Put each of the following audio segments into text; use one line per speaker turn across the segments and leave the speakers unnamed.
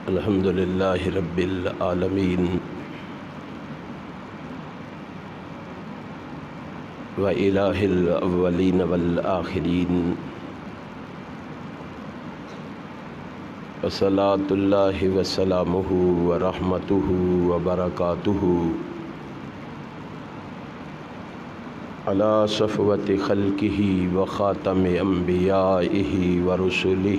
الحمد للہ رب العالمین وإلہ الاولین والآخرین وصلاۃ اللہ وسلامہ ورحمتہ وبرکاتہ علی صفوۃ خلقہ وخاتم انبیائہ ورسلہ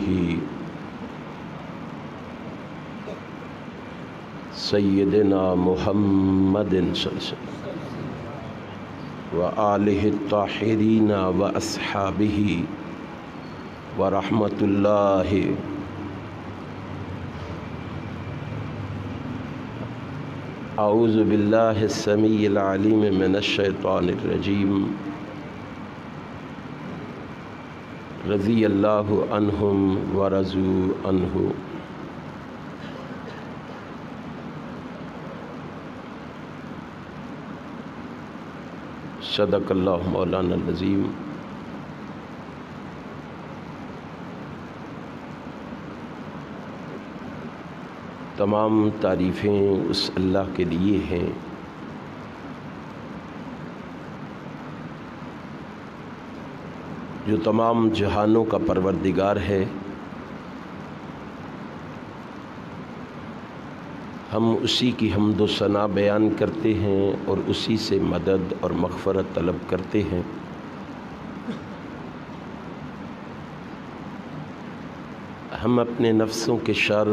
سیدنا محمد صلی اللہ علیہ وسلم وآلہ الطاہرین واصحابہ ورحمۃ اللہ اعوذ باللہ السمیع العلیم من الشیطان الرجیم رضی اللہ عنہم ورضوا عنہ صدق اللہ مولانا العظیم۔ تمام تعریفیں اس اللہ کے لیے ہیں جو تمام جہانوں کا پروردگار ہے۔ ہم اسی کی حمد و ثنا بیان کرتے ہیں اور اسی سے مدد اور مغفرت طلب کرتے ہیں۔ ہم اپنے نفسوں کے شر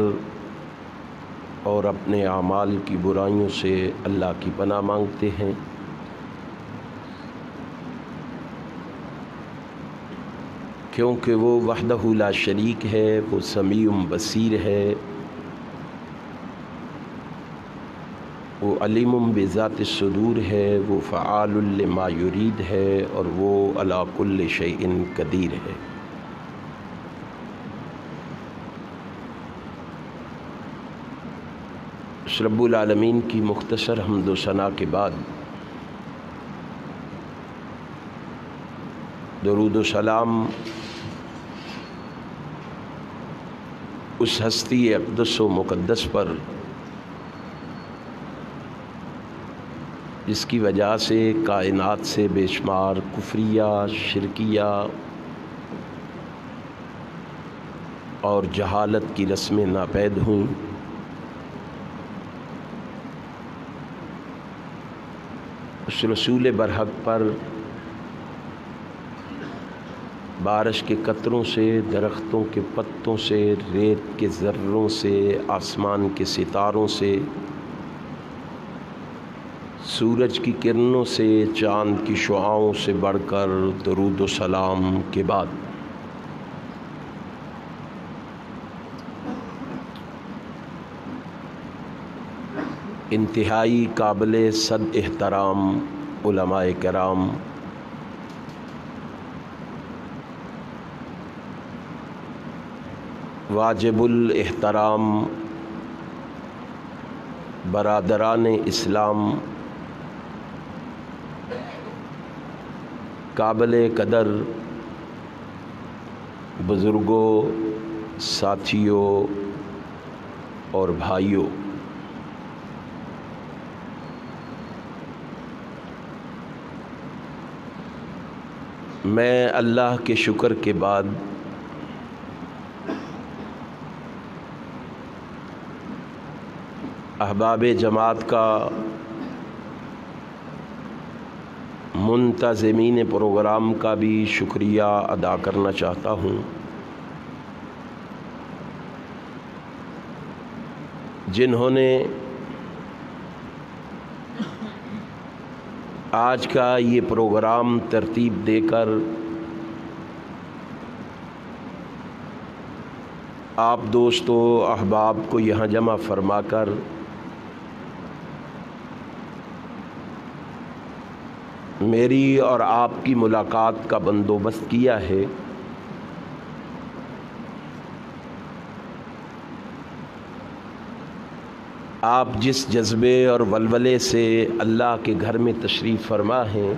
اور اپنے اعمال کی برائیوں سے اللہ کی پناہ مانگتے ہیں۔ کیونکہ وہ وحدہ لا شریک ہے، وہ سمیع بصیر ہے، وہ علیم بذات الصدور ہے، وہ فعال لما یرید ہے، اور وہ علی کل شیء قدیر ہے۔ اس رب العالمین کی مختصر حمد و ثنا کے بعد درود و سلام اس ہستی اقدس و مقدس پر جس کی وجہ سے کائنات سے بے شمار کفریہ، شرکیہ اور جہالت کی رسمیں ناپید ہوئیں، اس رسول برحق پر بارش کے قطروں سے، درختوں کے پتوں سے، ریت کے ذروں سے، آسمان کے ستاروں سے، سورج کی کرنوں سے، چاند کی شعاؤں سے بڑھ کر درود و سلام کے بعد انتہائی قابل صد احترام علماء کرام، واجب الاحترام برادران اسلام، قابل قدر بزرگوں، ساتھیوں اور بھائیوں، میں اللہ کے شکر کے بعد احباب جماعت کا، منتظمین پروگرام کا بھی شکریہ ادا کرنا چاہتا ہوں، جنہوں نے آج کا یہ پروگرام ترتیب دے کر آپ دوستوں احباب کو یہاں جمع فرما کر میری اور آپ کی ملاقات کا بندوبست کیا ہے۔ آپ جس جذبے اور ولولے سے اللہ کے گھر میں تشریف فرما ہیں،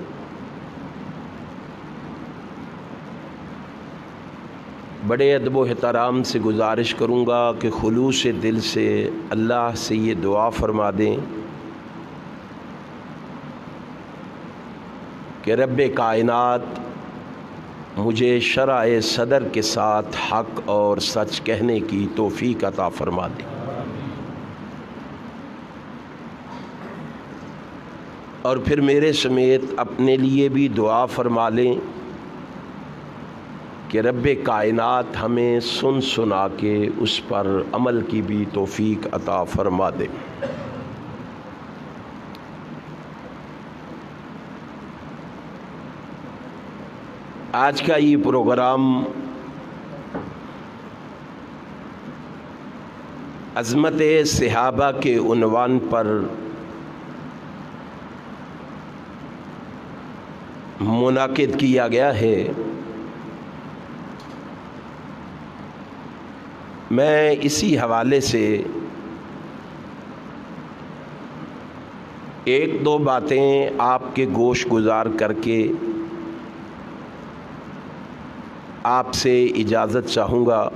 بڑے ادب و احترام سے گزارش کروں گا کہ خلوص دل سے اللہ سے یہ دعا فرما دیں کہ رب کائنات مجھے شرح صدر کے ساتھ حق اور سچ کہنے کی توفیق عطا فرما دیں، اور پھر میرے سمیت اپنے لیے بھی دعا فرما لیں کہ رب کائنات ہمیں سن سنا کے اس پر عمل کی بھی توفیق عطا فرما دے۔ آج کا یہ پروگرام عظمت صحابہ کے عنوان پر منعقد کیا گیا ہے۔ میں اسی حوالے سے ایک دو باتیں آپ کے گوش گزار کر کے آپ سے اجازت چاہوں گا۔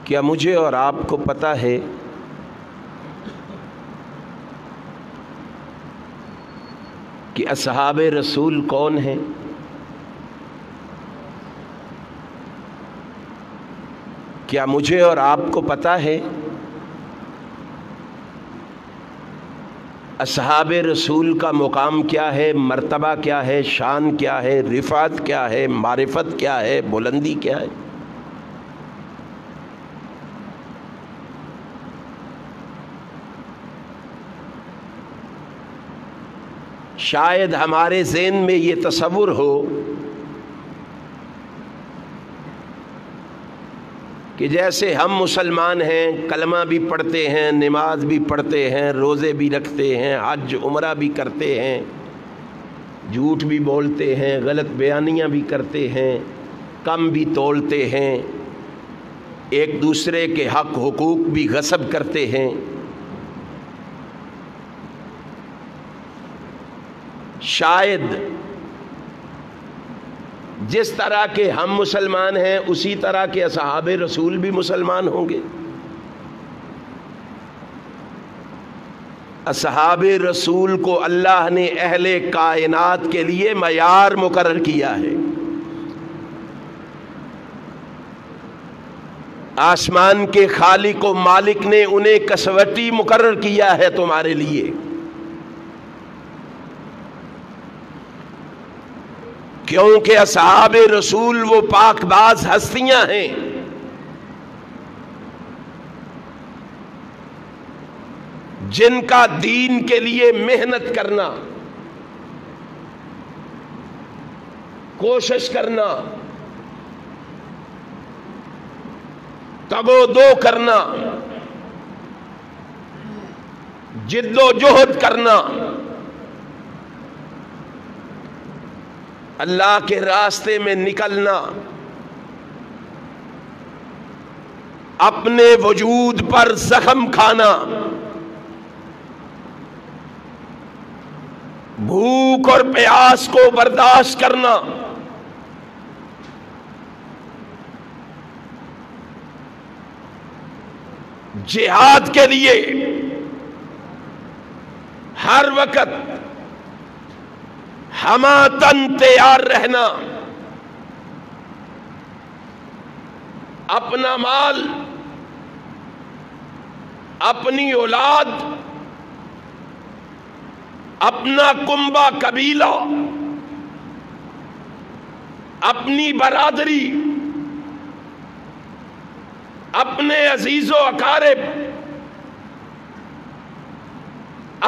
کیا مجھے اور آپ کو پتہ ہے کہ اصحاب رسول کون ہیں؟ کیا مجھے اور آپ کو پتہ ہے اصحاب رسول کا مقام کیا ہے، مرتبہ کیا ہے، شان کیا ہے، رفعت کیا ہے، معرفت کیا ہے، بلندی کیا ہے؟ شاید ہمارے ذہن میں یہ تصور ہو کہ جیسے ہم مسلمان ہیں، کلمہ بھی پڑھتے ہیں، نماز بھی پڑھتے ہیں، روزے بھی رکھتے ہیں، حج عمرہ بھی کرتے ہیں، جھوٹ بھی بولتے ہیں، غلط بیانیاں بھی کرتے ہیں، کم بھی تولتے ہیں، ایک دوسرے کے حق حقوق بھی غصب کرتے ہیں، شاید جس طرح کے ہم مسلمان ہیں اسی طرح کے اصحاب رسول بھی مسلمان ہوں گے۔ اصحاب رسول کو اللہ نے اہل کائنات کے لیے معیار مقرر کیا ہے۔ آسمان کے خالق و مالک نے انہیں کسوٹی مقرر کیا ہے تمہارے لیے، کیونکہ اصحاب رسول وہ پاک باز ہستیاں ہیں جن کا دین کے لیے محنت کرنا، کوشش کرنا، تگ و دو کرنا، جد و جہد کرنا، اللہ کے راستے میں نکلنا، اپنے وجود پر زخم کھانا، بھوک اور پیاس کو برداشت کرنا، جہاد کے لیے ہر وقت ہماتن تیار رہنا، اپنا مال، اپنی اولاد، اپنا کنبہ قبیلہ، اپنی برادری، اپنے عزیز و اقارب،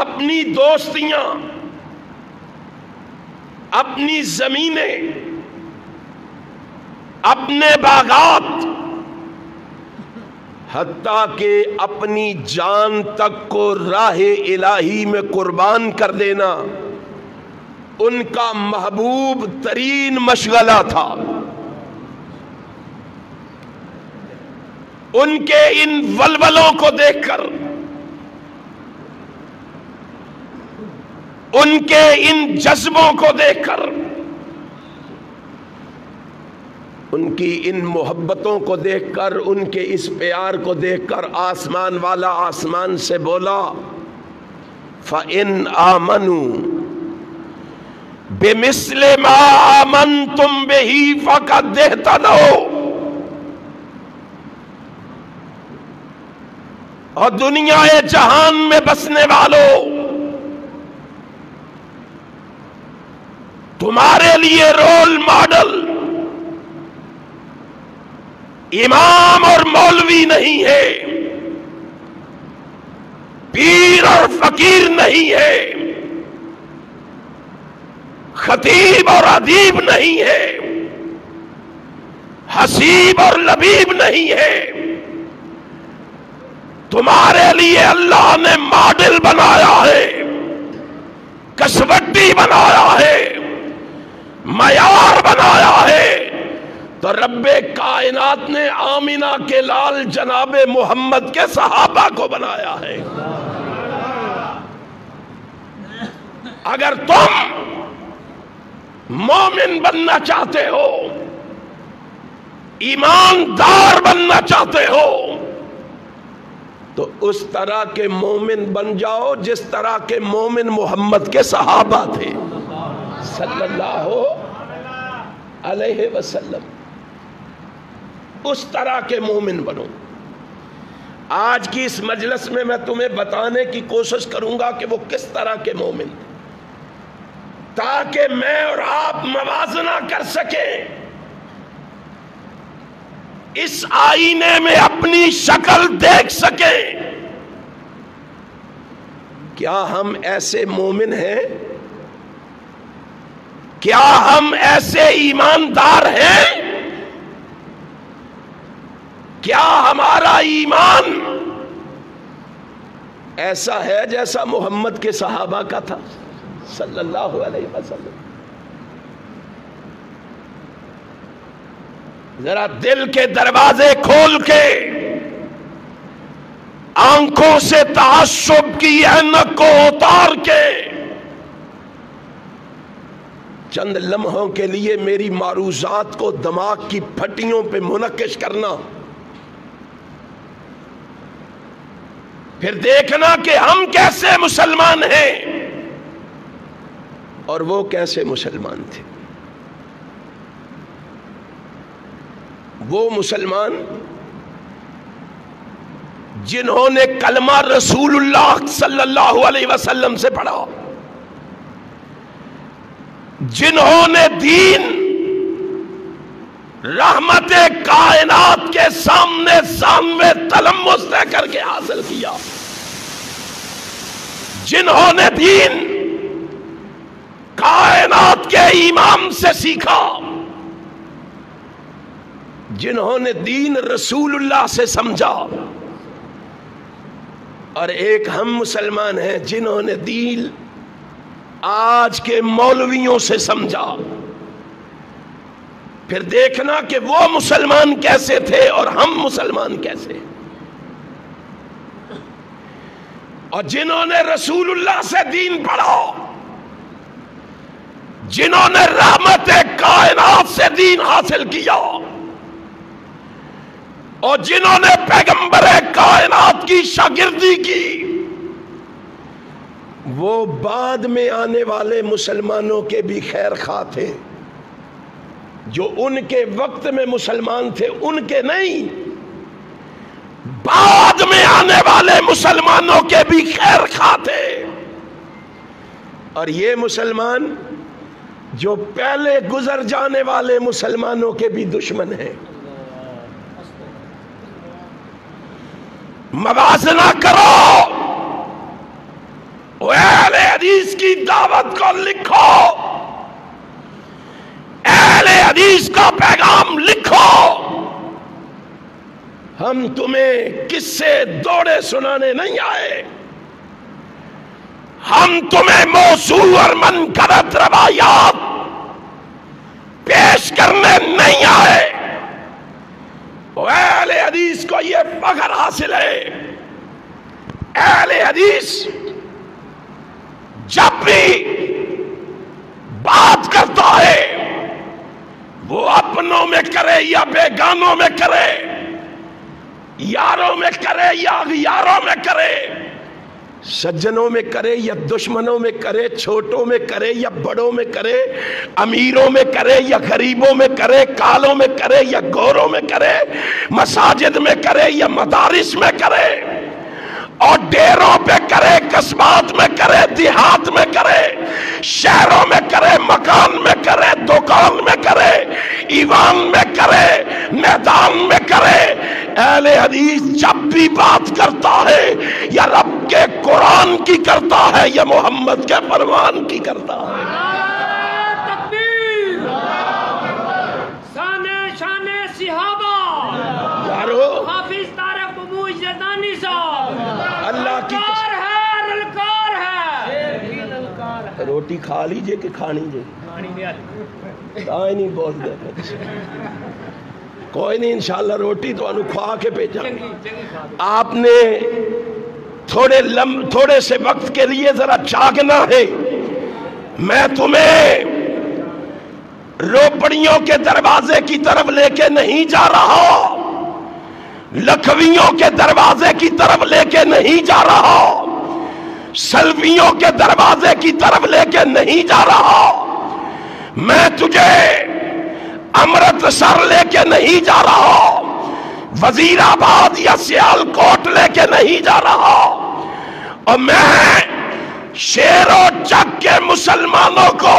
اپنی دوستیاں، اپنی زمینیں، اپنے باغات، حتیٰ کہ اپنی جان تک کو راہ الہی میں قربان کر دینا ان کا محبوب ترین مشغلہ تھا۔ ان کے ان ولولوں کو دیکھ کر ان کے ان جذبوں کو دیکھ کر، ان کی ان محبتوں کو دیکھ کر، ان کے اس پیار کو دیکھ کر آسمان والا آسمان سے بولا فَإِنْ آمَنُوا بِمِثْلِ مَا آمَنْتُمْ بِهِ فَقَدْ اهْتَدَوْا۔ اور دنیا جہان میں بسنے والوں، تمہارے لیے رول ماڈل امام اور مولوی نہیں ہے، پیر اور فقیر نہیں ہے، خطیب اور ادیب نہیں ہے، حسیب اور لبیب نہیں ہے۔ تمہارے لیے اللہ نے ماڈل بنایا ہے، کسوٹی بنایا ہے، معیار بنایا ہے۔ تو رب کائنات نے آمینہ کے لال جناب محمد کے صحابہ کو بنایا ہے۔ اگر تم مومن بننا چاہتے ہو، ایماندار بننا چاہتے ہو، تو اس طرح کے مومن بن جاؤ جس طرح کے مومن محمد کے صحابہ تھے صلی اللہ علیہ وسلم۔ اس طرح کے مومن بنو۔ آج کی اس مجلس میں میں تمہیں بتانے کی کوشش کروں گا کہ وہ کس طرح کے مومن تھے، تاکہ میں اور آپ موازنہ کر سکیں، اس آئینے میں اپنی شکل دیکھ سکیں۔ کیا ہم ایسے مومن ہیں؟ کیا ہم ایسے ایماندار ہیں؟ کیا ہمارا ایمان ایسا ہے جیسا محمد کے صحابہ کا تھا صلی اللہ علیہ وسلم؟ ذرا دل کے دروازے کھول کے، آنکھوں سے تعصب کی اینک کو اتار کے، چند لمحوں کے لیے میری معروضات کو دماغ کی پھٹیوں پہ منعکس کرنا، پھر دیکھنا کہ ہم کیسے مسلمان ہیں اور وہ کیسے مسلمان تھے۔ وہ مسلمان جنہوں نے کلمہ رسول اللہ صلی اللہ علیہ وسلم سے پڑھا، جنہوں نے دین رحمت کائنات کے سامنے تلمس دے کر کے حاصل کیا، جنہوں نے دین کائنات کے امام سے سیکھا، جنہوں نے دین رسول اللہ سے سمجھا، اور ایک ہم مسلمان ہیں جنہوں نے دین آج کے مولویوں سے سمجھا۔ پھر دیکھنا کہ وہ مسلمان کیسے تھے اور ہم مسلمان کیسے۔ اور جنہوں نے رسول اللہ سے دین پڑھا، جنہوں نے رحمت کائنات سے دین حاصل کیا، اور جنہوں نے پیغمبر کائنات کی شاگردی کی، وہ بعد میں آنے والے مسلمانوں کے بھی خیر خواہ تھے۔ جو ان کے وقت میں مسلمان تھے ان کے نہیں، بعد میں آنے والے مسلمانوں کے بھی خیر خواہ تھے۔ اور یہ مسلمان جو پہلے گزر جانے والے مسلمانوں کے بھی دشمن ہیں۔ موازنہ کرو، اہل حدیث کی دعوت کو لکھو، اہل حدیث کا پیغام لکھو۔ ہم تمہیں قصے دوڑے سنانے نہیں آئے، ہم تمہیں موضوع اور منکرت روایات پیش کرنے نہیں آئے۔ اہل حدیث کو یہ فخر حاصل ہے، اہل حدیث جب بھی بات کرتا ہے وہ اپنوں میں کرے یا بیگانوں میں کرے، یاروں میں کرے یا اغیاروں میں کرے، سجنوں میں کرے یا دشمنوں میں کرے، چھوٹوں میں کرے یا بڑوں میں کرے، امیروں میں کرے یا غریبوں میں کرے، کالوں میں کرے یا گوروں میں کرے، مساجد میں کرے یا مدارس میں کرے، اور ڈیروں پہ کرے، قصبات میں کرے، دیہات میں کرے، شہروں میں کرے، مکان میں کرے، دکان میں کرے، ایوان میں کرے، میدان میں کرے، اہل حدیث جب بھی بات کرتا ہے یا رب کے قرآن کی کرتا ہے یا محمد کے فرمان کی کرتا ہے۔
تکبیر، شان صحابہ،
یارو
حافظ طارق ببوئی زردانی صاحب،
اللہ کی
للکار ہے۔
روٹی کھا لیجئے کہ کھانی جے؟ کھائی نہیں بول دے، کوئی نہیں، انشاءاللہ روٹی تو انہوں کھوا کے بھیجا۔ آپ نے تھوڑے سے وقت کے لیے ذرا جاگنا ہے۔ میں تمہیں روپڑیوں کے دروازے کی طرف لے کے نہیں جا رہا، لکھویوں کے دروازے کی طرف لے کے نہیں جا رہا، سلفیوں کے دروازے کی طرف لے کے نہیں جا رہا، میں تجھے امرتسر لے کے نہیں جا رہا، وزیر آباد یا سیالکوٹ لے کے نہیں جا رہا، اور میں شیر و جگ کے مسلمانوں کو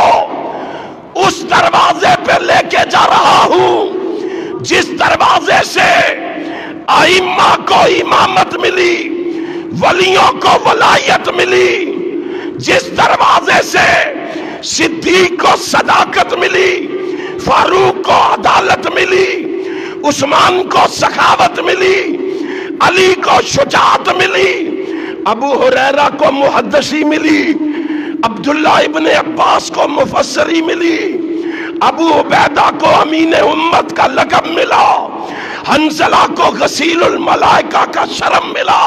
اس دروازے پہ لے کے جا رہا ہوں جس دروازے سے ائمہ کو امامت ملی، ولیوں کو ولایت ملی، جس دروازے سے صدیق کو صداقت ملی، فاروق کو عدالت ملی، عثمان کو سخاوت ملی، علی کو شجاعت ملی، ابو ہریرہ کو محدثی ملی، عبداللہ ابن عباس کو مفسری ملی، ابو عبیدہ کو امین امت کا لقب ملا، حنظلہ کو غسیل الملائکہ کا شرم ملا،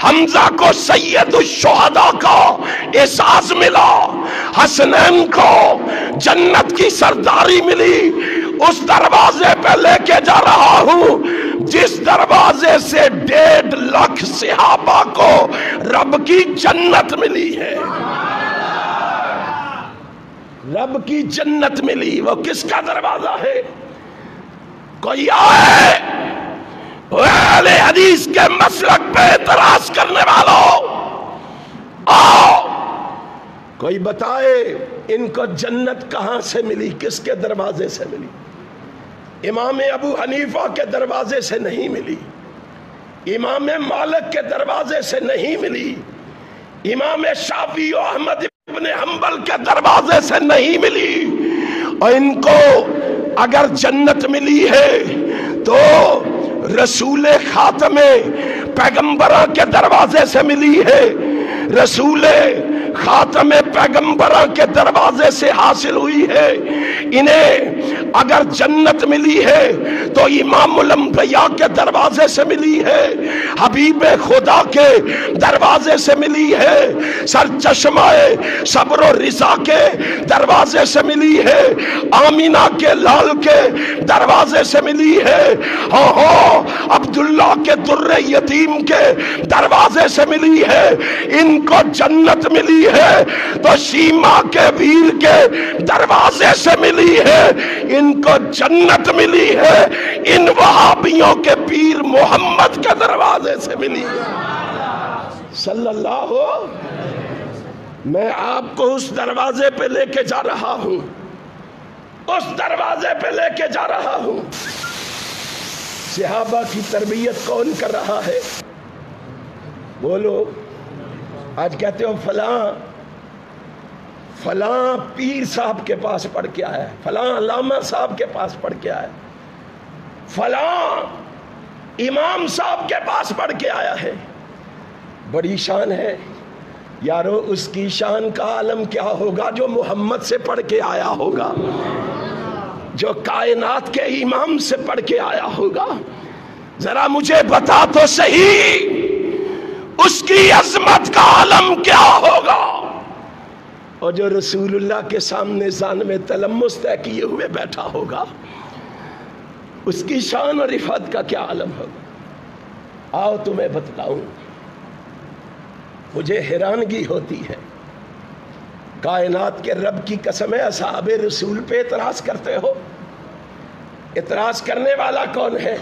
حمزہ کو سید الشہداء کا اعزاز ملا، حسنین کو جنت کی سرداری ملی۔ اس دروازے پہ لے کے جا رہا ہوں جس دروازے سے 1.5 لاکھ صحابہ کو رب کی جنت ملی ہے، رب کی جنت ملی۔ وہ کس کا دروازہ ہے؟ کوئی آئے اہل حدیث کے مسلک پہ اعتراض کرنے والوں، آؤ کوئی بتائے ان کو جنت کہاں سے ملی، کس کے دروازے سے ملی؟ امام ابو حنیفہ کے دروازے سے نہیں ملی، امام مالک کے دروازے سے نہیں ملی، امام شافعی و احمد ابن حنبل کے دروازے سے نہیں ملی، اور ان کو اگر جنت ملی ہے تو رسول خاتم پیغمبروں کے دروازے سے ملی ہے، رسول خاتم پیغمبروں کے دروازے سے حاصل ہوئی ہے۔ انہیں اگر جنت ملی ہے تو امام الانبیاء کے دروازے سے ملی ہے، حبیب خدا کے دروازے سے ملی ہے، سرچشمہ صبر و رضا کے دروازے سے ملی ہے، آمینہ کے لال کے دروازے سے ملی ہے، عبداللہ کے در یتیم کے دروازے سے ملی ہے۔ ان کو جنت ملی ہے تو شیما کے ویر کے دروازے سے ملی ہے، ان کو جنت ملی ہے ان وہابیوں کے پیر محمد کے دروازے سے ملی ہے صلی اللہ ہو۔ میں آپ کو اس دروازے پہ لے کے جا رہا ہوں، اس دروازے پہ لے کے جا رہا ہوں۔ صحابہ کی تربیت کون کر رہا ہے؟ بولو۔ آج کہتے ہو فلاں پیر صاحب کے پاس پڑھ کے آیا ہے، فلاں علامہ صاحب کے پاس پڑھ کے آیا ہے، فلاں امام صاحب کے پاس پڑھ کے آیا ہے۔ بڑی شان ہے یارو، اس کی شان کا عالم کیا ہوگا جو محمد سے پڑھ کے آیا ہوگا، جو کائنات کے امام سے پڑھ کے آیا ہوگا۔ ذرا مجھے بتا تو صحیح اس کی عظمت کا عالم کیا ہوگا۔ اور جو رسول اللہ کے سامنے ذان میں تلمس طے کیے ہوئے بیٹھا ہوگا اس کی شان اور رفعت کا کیا عالم ہوگا۔ آؤ تمہیں بتلاؤں، مجھے حیرانگی ہوتی ہے، کائنات کے رب کی قسم ہے اصحاب رسول پہ اعتراض کرتے ہو؟ اعتراض کرنے والا کون ہے؟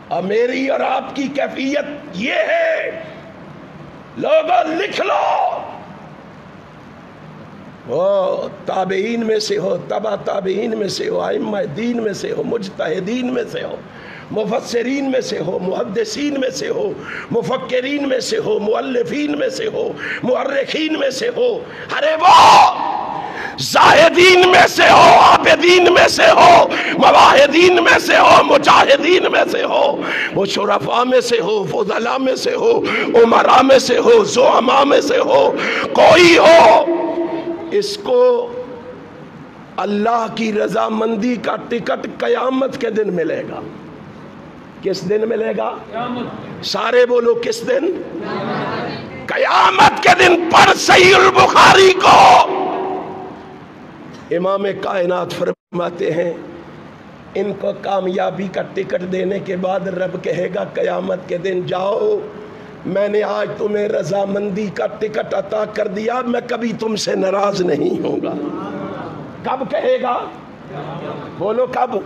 اور میری اور آپ کی کیفیت یہ ہے، لوگوں لکھ لو، وہ تابعین میں سے ہو، تبع تابعین میں سے ہو، ائمہ دین میں سے ہو، مجتہدین میں سے ہو، مفسرین میں سے ہو، محدثین میں سے ہو، مفکرین میں سے ہو، مؤلفین میں سے ہو، مؤرخین میں سے ہو، ارے وہ زاہدین میں سے ہو، عابدین میں سے ہو، مواحدین میں سے ہو، مجاہدین میں سے ہو، وہ شرفاء میں سے ہو، فضلاء میں سے ہو، امراء میں سے ہو، زعماء میں سے ہو، کوئی ہو، اس کو اللہ کی رضامندی کا ٹکٹ قیامت کے دن ملے گا۔ کس دن ملے گا؟ سارے بولو، کس دن؟ قیامت کے دن۔ پڑھ صحیح البخاری کو، امام کائنات فرماتے ہیں ان کو کامیابی کا ٹکٹ دینے کے بعد رب کہے گا قیامت کے دن جاؤ، میں نے آج تمہیں رضامندی کا ٹکٹ عطا کر دیا، میں کبھی تم سے ناراض نہیں ہوں گا۔ کب کہے گا؟ بولو کب؟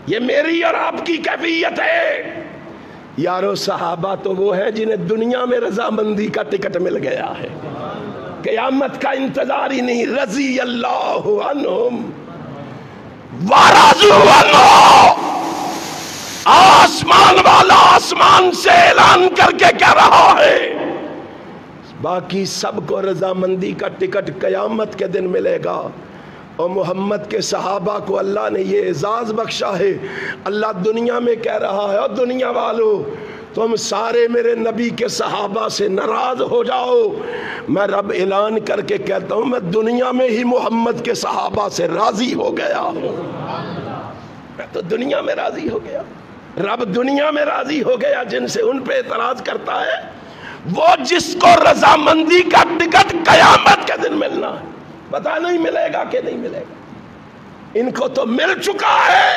یہ میری اور آپ کی کیفیت ہے یارو۔ صحابہ تو وہ ہیں جنہیں دنیا میں رضامندی کا ٹکٹ مل گیا ہے، قیامت کا انتظار ہی نہیں۔ رضی اللہ عنہم ورضوا عنہ، آسمان والا آسمان سے اعلان کر کے کہہ رہا ہے باقی سب کو رضامندی کا ٹکٹ قیامت کے دن ملے گا۔ اور محمد کے صحابہ کو اللہ نے یہ اعزاز بخشا ہے، اللہ دنیا میں کہہ رہا ہے اور دنیا والو تم سارے میرے نبی کے صحابہ سے ناراض ہو جاؤ، میں رب اعلان کر کے کہتا ہوں میں دنیا میں ہی محمد کے صحابہ سے راضی ہو گیا ہوں۔ میں تو دنیا میں راضی ہو گیا، رب دنیا میں راضی ہو گیا جن سے ان پہ اعتراض کرتا ہے، وہ جس کو رضامندی کا ٹکٹ قیامت کے دن ملنا ہے، پتہ نہیں ملے گا کہ نہیں ملے گا، ان کو تو مل چکا ہے۔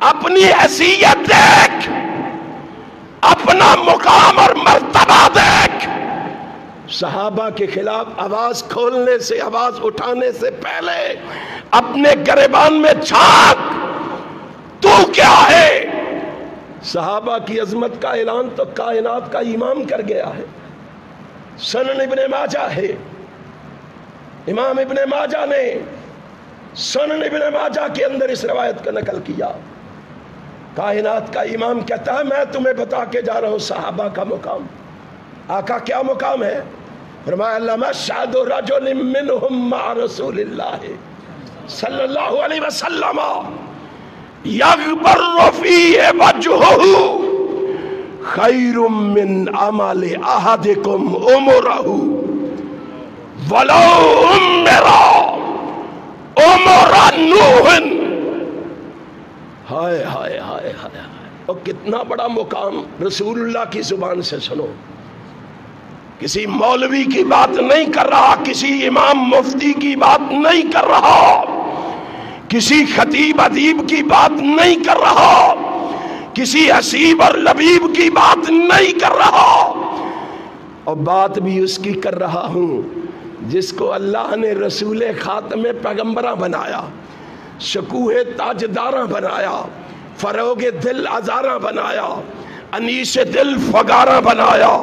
اپنی حیثیت دیکھ، اپنا مقام اور مرتبہ دیکھ۔ صحابہ کے خلاف آواز کھولنے سے، آواز اٹھانے سے پہلے اپنے گریبان میں جھانک، تو کیا ہے؟ صحابہ کی عظمت کا اعلان تو کائنات کا امام کر گیا ہے۔ سنن ابن ماجہ ہے، امام ابن ماجہ نے سنن ابن ماجہ کے اندر اس روایت کا نقل کیا۔ کائنات کا امام کہتا ہے میں تمہیں بتا کے جا رہا ہوں صحابہ کا مقام۔ آقا کیا مقام ہے؟ فرمایا لما شہد رجل منہم مع رسول اللہ صلی اللہ علیہ وسلم یغبر فیہ وجہہ خیر من عمل احدکم عمرہ ولو عمر عمر نوح۔ ہائے ہائے ہائے ہائے، اور کتنا بڑا مقام رسول اللہ کی زبان سے سنو۔ کسی مولوی کی بات نہیں کر رہا، کسی امام مفتی کی بات نہیں کر رہا، کسی خطیب ادیب کی بات نہیں کر رہا، کسی حسیب اور لبیب کی بات نہیں کر رہا، اور بات بھی اس کی کر رہا ہوں جس کو اللہ نے رسول خاتم پیغمبراں بنایا، شکوہ تاجداراں بنایا، فروغ دل ازاراں بنایا، انیس دل فگاراں بنایا،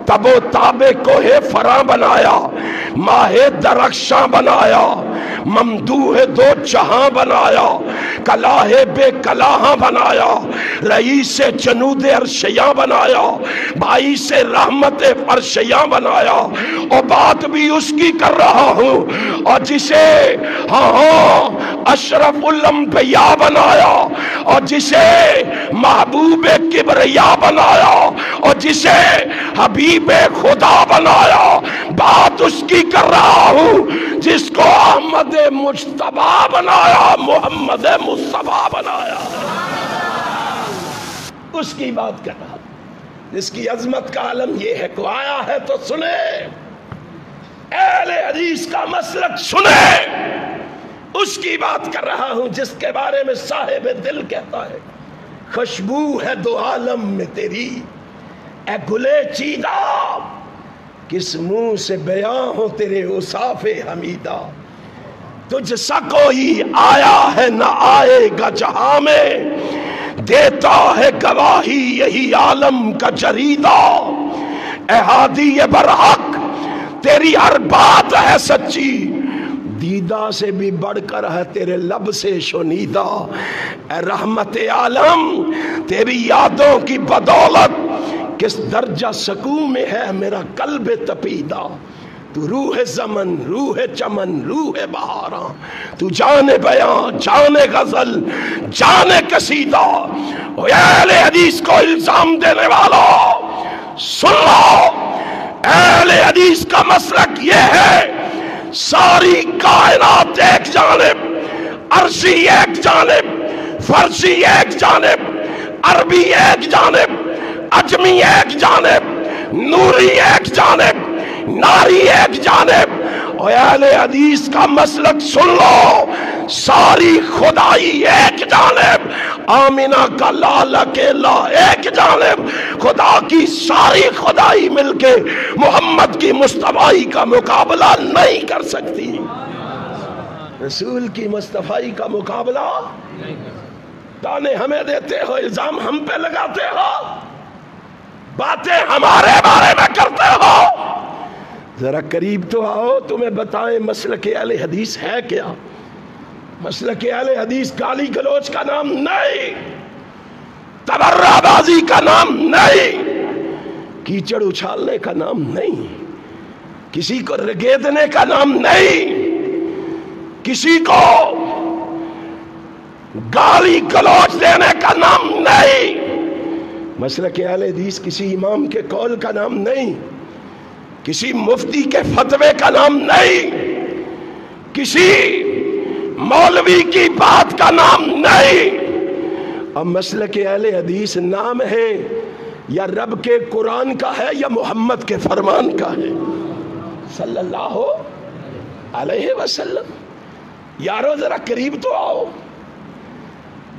تب و تاب کوہ فراں بنایا، ماہ درخشاں بنایا، ممدوح دو جہاں بنایا، کلاہ بے کلاہاں بنایا، رئیس جنود عرشیاں بنایا، باعث رحمت فرشیاں بنایا، اور بات بھی اس کی کر رہا ہوں اور جسے اشرف الانبیاء بنایا، اور جسے محبوب کبریا بنایا، اور جسے حبیب خدا بنایا، بات اس کی کر رہا ہوں جس کو احمد مجتبیٰ بنایا، محمد مصطفیٰ بنایا، اس کی بات کر رہا ہوں جس کی عظمت کا عالم یہ ہے۔ کو آیا ہے تو سنے، حدیث کا مسلک سنے، اس کی بات کر رہا ہوں جس کے بارے میں صاحب دل کہتا ہے خوشبو ہے دو عالم میں تیری، اے گلے چیدہ کس منہ سے بیاں ہو تیرے اوصاف حمیدہ، تجھ سا کوئی آیا ہے نہ آئے گا جہاں میں، دیتا ہے گواہی یہی عالم کا جریدہ، اے ہادی برحق تیری ہر بات ہے سچی، دیدہ سے بھی بڑھ کر ہے تیرے لب سے شنیدہ، اے رحمت عالم تیری یادوں کی بدولت کس درجہ سکون میں ہے میرا قلب تپیدہ، تو روح زمن روح چمن روح بہاراں، تو جان بیان جان غزل جان قصیدہ، اے اہل حدیث کو الزام دینے والا سن لو، اہل حدیث کا مسلک یہ ہے ساری کائنات ایک جانب، عرشی ایک جانب، فرشی ایک جانب، عربی ایک جانب، عجمی ایک جانب، نوری ایک جانب، ناری ایک جانب، اور اہل حدیث کا مسلک سن لو ساری خدائی ایک جانب، آمینہ کا لال اکیلا ایک جانب، خدا کی ساری خدائی مل کے محمد کی مصطفائی کا مقابلہ نہیں کر سکتی، رسول کی مصطفائی کا مقابلہ، تانے ہمیں دیتے ہو، الزام ہم پہ لگاتے ہو، باتیں ہمارے بارے میں کرتے ہو، ذرا قریب تو آؤ تمہیں بتائیں مسلک اہل حدیث ہے کیا؟ مسلک اہل حدیث گالی گلوچ کا نام نہیں، تبرہ بازی کا نام نہیں، کیچڑ اچھالنے کا نام نہیں، کسی کو رگیدنے کا نام نہیں، کسی کو گالی گلوچ دینے کا نام نہیں، مسلک اہل حدیث کسی امام کے قول کا نام نہیں، کسی مفتی کے فتوے کا نام نہیں، کسی مولوی کی بات کا نام نہیں، اب مسلک اہل حدیث نام ہے یا رب کے قرآن کا ہے یا محمد کے فرمان کا ہے صلی اللہ علیہ وسلم، یارو ذرا قریب تو آؤ،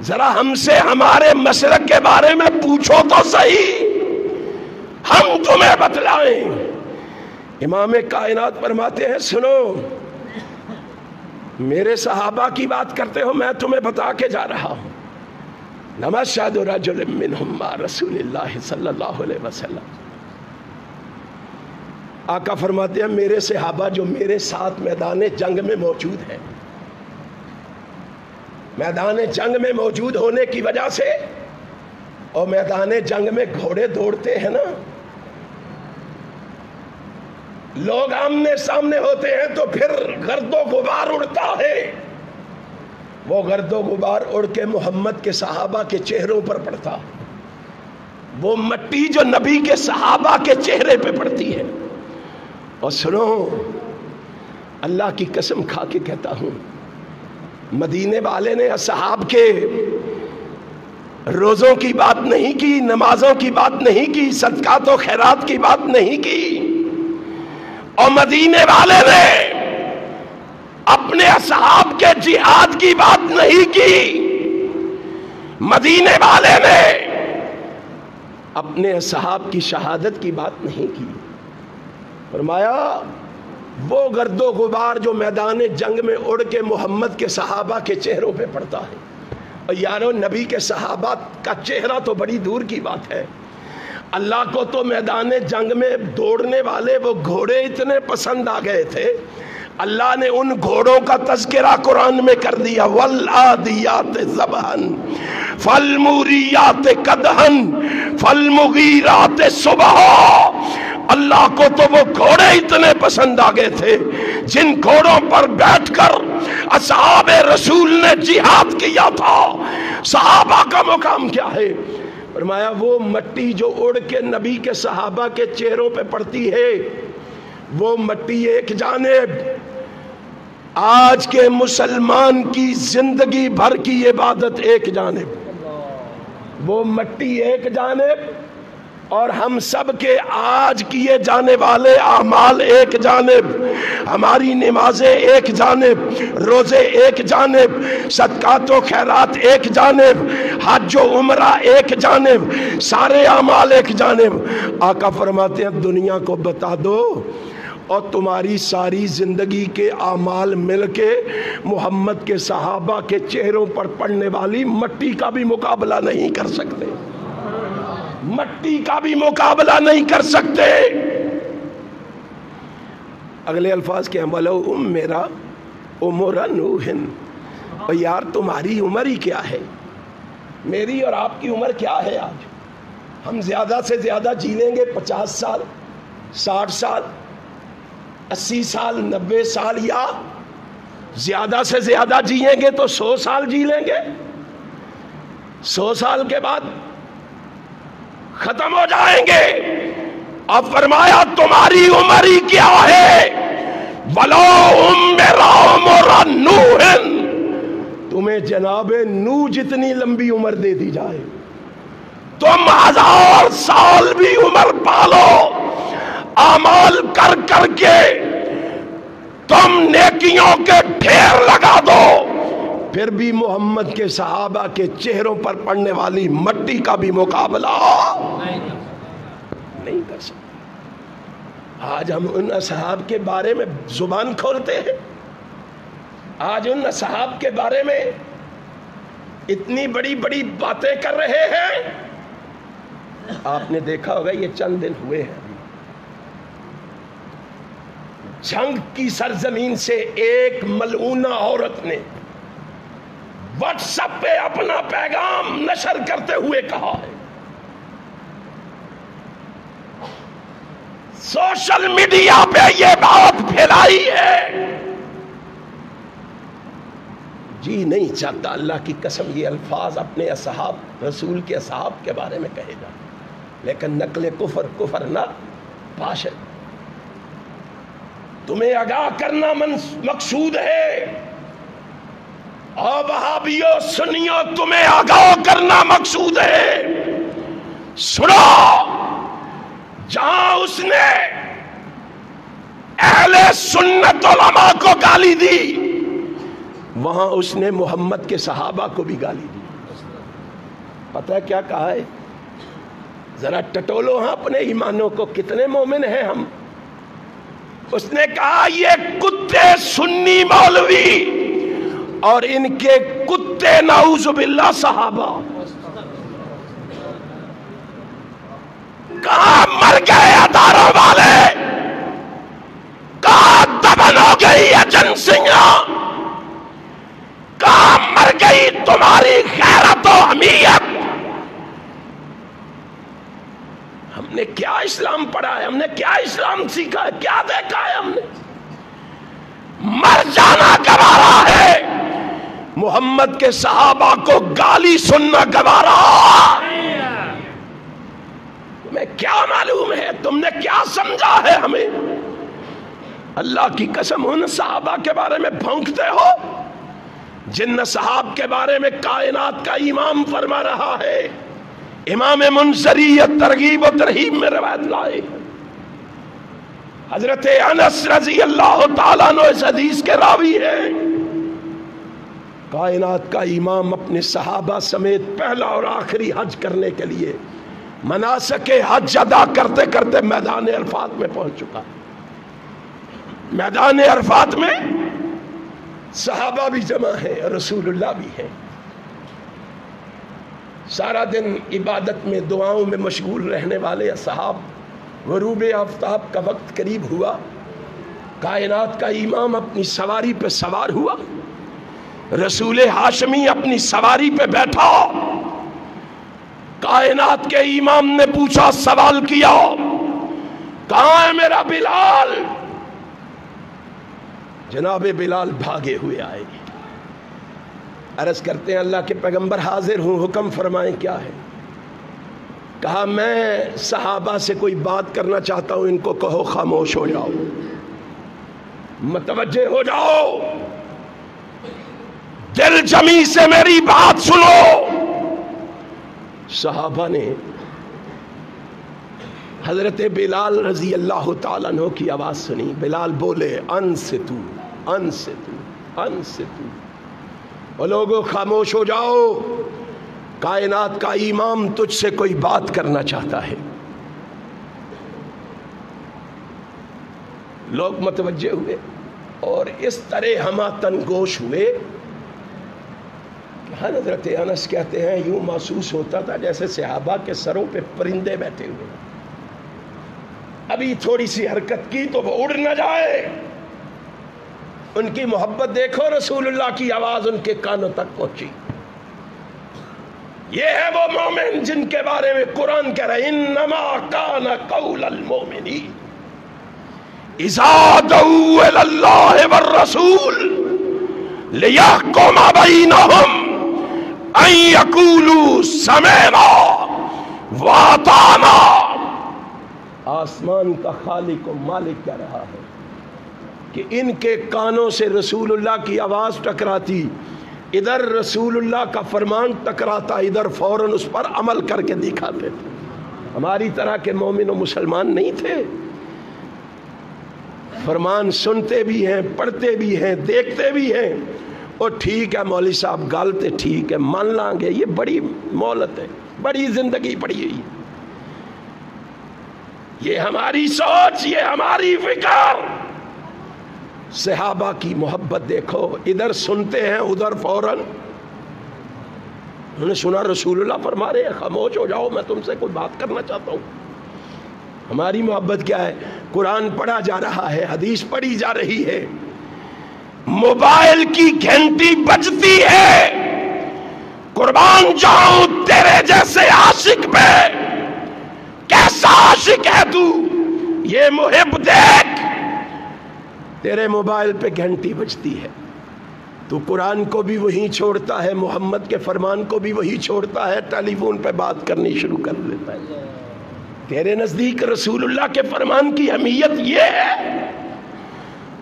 ذرا ہم سے ہمارے مسلک کے بارے میں پوچھو تو صحیح، ہم تمہیں بتلائیں۔ امام کائنات فرماتے ہیں سنو، میرے صحابہ کی بات کرتے ہو، میں تمہیں بتا کے جا رہا ہوں، نمشہد رجل منہم مع رسول اللہ صلی اللہ علیہ وسلم، آقا فرماتے ہیں میرے صحابہ جو میرے ساتھ میدان جنگ میں موجود ہیں، میدان جنگ میں موجود ہونے کی وجہ سے، اور میدان جنگ میں گھوڑے دوڑتے ہیں نا، لوگ آمنے سامنے ہوتے ہیں تو پھر گرد و غبار اڑتا ہے، وہ گرد و غبار اڑ کے محمد کے صحابہ کے چہروں پر پڑتا، وہ مٹی جو نبی کے صحابہ کے چہرے پہ پڑتی ہے، اور سنو اللہ کی قسم کھا کے کہتا ہوں، مدینے والے نے اصحاب کے روزوں کی بات نہیں کی، نمازوں کی بات نہیں کی، صدقات و خیرات کی بات نہیں کی، اور مدینے والے نے اپنے اصحاب کے جہاد کی بات نہیں کی، مدینے والے نے اپنے اصحاب کی شہادت کی بات نہیں کی، فرمایا وہ گرد و غبار جو میدان جنگ میں اڑ کے محمد کے صحابہ کے چہروں پہ پڑتا ہے، اور یارو نبی کے صحابہ کا چہرہ تو بڑی دور کی بات ہے، اللہ کو تو میدان جنگ میں دوڑنے والے وہ گھوڑے اتنے پسند آ گئے تھے، اللہ نے ان گھوڑوں کا تذکرہ قرآن میں کر دیا، والعادیات ضبحًا فالموریات قدحًا فالمغیرات صبحًا، اللہ کو تو وہ گھوڑے اتنے پسند آ گئے تھے جن گھوڑوں پر بیٹھ کر اصحاب رسول نے جہاد کیا تھا۔ صحابہ کا مقام کیا ہے؟ فرمایا وہ مٹی جو اڑ کے نبی کے صحابہ کے چہروں پہ پڑتی ہے، وہ مٹی ایک جانب، آج کے مسلمان کی زندگی بھر کی عبادت ایک جانب، وہ مٹی ایک جانب، اور ہم سب کے آج کیے جانے والے اعمال ایک جانب، ہماری نمازیں ایک جانب، روزے ایک جانب، صدقات و خیرات ایک جانب، حج و عمرہ ایک جانب، سارے اعمال ایک جانب۔ آقا فرماتے ہیں دنیا کو بتا دو اور تمہاری ساری زندگی کے اعمال مل کے محمد کے صحابہ کے چہروں پر پڑنے والی مٹی کا بھی مقابلہ نہیں کر سکتے، مٹی کا بھی مقابلہ نہیں کر سکتے۔ اگلے الفاظ کے وَلَوْ میرا عمر نوح، اور یار تمہاری عمر ہی کیا ہے، میری اور آپ کی عمر کیا ہے؟ آج ہم زیادہ سے زیادہ جی لیں گے 50 سال، 60 سال، 80 سال، 90 سال، یا زیادہ سے زیادہ جیئیں گے تو 100 سال جی لیں گے۔ 100 سال کے بعد ختم ہو جائیں گے۔ اب فرمایا تمہاری عمر ہی کیا ہے؟ وَلَوْ میرا عمر نوح، تمہیں جناب نوح جتنی لمبی عمر دے دی جائے، تم 1000 سال بھی عمر پالو، اعمال کر کر کے تم نیکیوں کے ڈھیر لگا دو، پھر بھی محمد کے صحابہ کے چہروں پر پڑنے والی مٹی کا بھی مقابلہ نہیں کر سکتے۔ آج ہم ان اصحاب کے بارے میں زبان کھولتے ہیں، آج ان اصحاب کے بارے میں اتنی بڑی بڑی باتیں کر رہے ہیں۔ آپ نے دیکھا ہوگا یہ چند دن ہوئے ہیں، جنگ کی سرزمین سے ایک ملعونہ عورت نے واٹس ایپ پہ اپنا پیغام نشر کرتے ہوئے کہا ہے، سوشل میڈیا پہ یہ بات پھیلائی ہے، جی نہیں چاہتا اللہ کی قسم یہ الفاظ اپنے اصحاب، رسول کے اصحاب کے بارے میں کہے گا، لیکن نقل کفر نہ باشد۔ تمہیں آگاہ کرنا مقصود ہے، اور وہابیوں سنیوں تمہیں آگاہ کرنا مقصود ہے۔ سنو، جہاں اس نے اہل سنت علماء کو گالی دی، وہاں اس نے محمد کے صحابہ کو بھی گالی دی۔ پتہ ہے کیا کہا ہے؟ ذرا ٹٹولو ہاں اپنے ایمانوں کو، کتنے مومن ہیں ہم۔ اس نے کہا یہ کتے سنی مولوی اور ان کے کتے نعوذ باللہ صحابہ کہاں مر گئے اداروں والے، کہاں دبن ہو گئی ایجنسیاں، کہاں مر گئی تمہاری غیرت و حمیت۔ ہم نے کیا اسلام پڑھا ہے، ہم نے کیا اسلام سیکھا ہے، کیا دیکھا ہے ہم نے؟ مر جانا گوارا ہے، محمد کے صحابہ کو گالی سننا گوارا۔ تمہیں کیا معلوم ہے، تم نے کیا سمجھا ہے ہمیں؟ اللہ کی قسم ان صحابہ کے بارے میں بھونکتے ہو جن صحاب کے بارے میں کائنات کا امام فرما رہا ہے۔ امام منذری ترغیب و ترہیب میں روایت لائے، حضرت انس رضی اللہ تعالیٰ عنہ اس حدیث کے راوی ہیں۔ کائنات کا امام اپنے صحابہ سمیت پہلا اور آخری حج کرنے کے لیے مناسک حج ادا کرتے کرتے میدان عرفات میں پہنچ چکا۔ میدان عرفات میں صحابہ بھی جمع ہیں، رسول اللہ بھی ہیں۔ سارا دن عبادت میں، دعاؤں میں مشغول رہنے والے اصحاب، غروب آفتاب کا وقت قریب ہوا، کائنات کا امام اپنی سواری پہ سوار ہوا، رسول ہاشمی اپنی سواری پہ بیٹھا، کائنات کے امام نے پوچھا، سوال کیا، کہاں ہے میرا بلال؟ جناب بلال بھاگے ہوئے آئے، عرض کرتے ہیں اللہ کے پیغمبر حاضر ہوں، حکم فرمائیں کیا ہے؟ کہا میں صحابہ سے کوئی بات کرنا چاہتا ہوں، ان کو کہو خاموش ہو جاؤ، متوجہ ہو جاؤ، دل جمی سے میری بات سنو۔ صحابہ نے حضرت بلال رضی اللہ تعالیٰ عنہ کی آواز سنی. بلال بولے انصتو انصتو انصتو. اور لوگوں خاموش ہو جاؤ، کائنات کا امام تجھ سے کوئی بات کرنا چاہتا ہے. لوگ متوجہ ہوئے اور اس طرح ہماتن گوش ہوئے کہ حضرت انس کہتے ہیں یوں محسوس ہوتا تھا جیسے صحابہ کے سروں پہ پرندے بیٹھے ہوئے، ابھی تھوڑی سی حرکت کی تو وہ اڑ نہ جائے. ان کی محبت دیکھو، رسول اللہ کی آواز ان کے کانوں تک پہنچی. یہ ہے وہ مومن جن کے بارے میں قرآن کہہ رہا ہے انما کان قول المؤمنین اذا دعوا الی اللہ والرسول لیحکم بینہم ان یقولوا سمعنا واطعنا. آسمان کا خالق و مالک کہہ رہا ہے کہ ان کے کانوں سے رسول اللہ کی آواز ٹکراتی، ادھر رسول اللہ کا فرمان ٹکراتا، ادھر فوراً اس پر عمل کر کے دکھاتے تھے. ہماری طرح کے مومن و مسلمان نہیں تھے. فرمان سنتے بھی ہیں، پڑھتے بھی ہیں، دیکھتے بھی ہیں، اور ٹھیک ہے مولوی صاحب غلط، ٹھیک ہے مان لیں گے، یہ بڑی مولت ہے، بڑی زندگی پڑی ہوئی. یہ ہماری سوچ، یہ ہماری فکر. صحابہ کی محبت دیکھو، ادھر سنتے ہیں ادھر فوراً. انہوں نے سنا رسول اللہ فرما رہے ہیں خاموش ہو جاؤ، میں تم سے کوئی بات کرنا چاہتا ہوں. ہماری محبت کیا ہے؟ قرآن پڑھا جا رہا ہے، حدیث پڑھی جا رہی ہے، موبائل کی گھنٹی بجتی ہے، قربان جاؤں تیرے جیسے عاشق پہ. کیسا عاشق ہے تو؟ یہ محب دیکھ، تیرے موبائل پہ گھنٹی بجتی ہے، تو قرآن کو بھی وہی چھوڑتا ہے، محمد کے فرمان کو بھی وہی چھوڑتا ہے، ٹیلی فون پہ بات کرنی شروع کر دیتا ہے. تیرے نزدیک رسول اللہ کے فرمان کی اہمیت یہ ہے،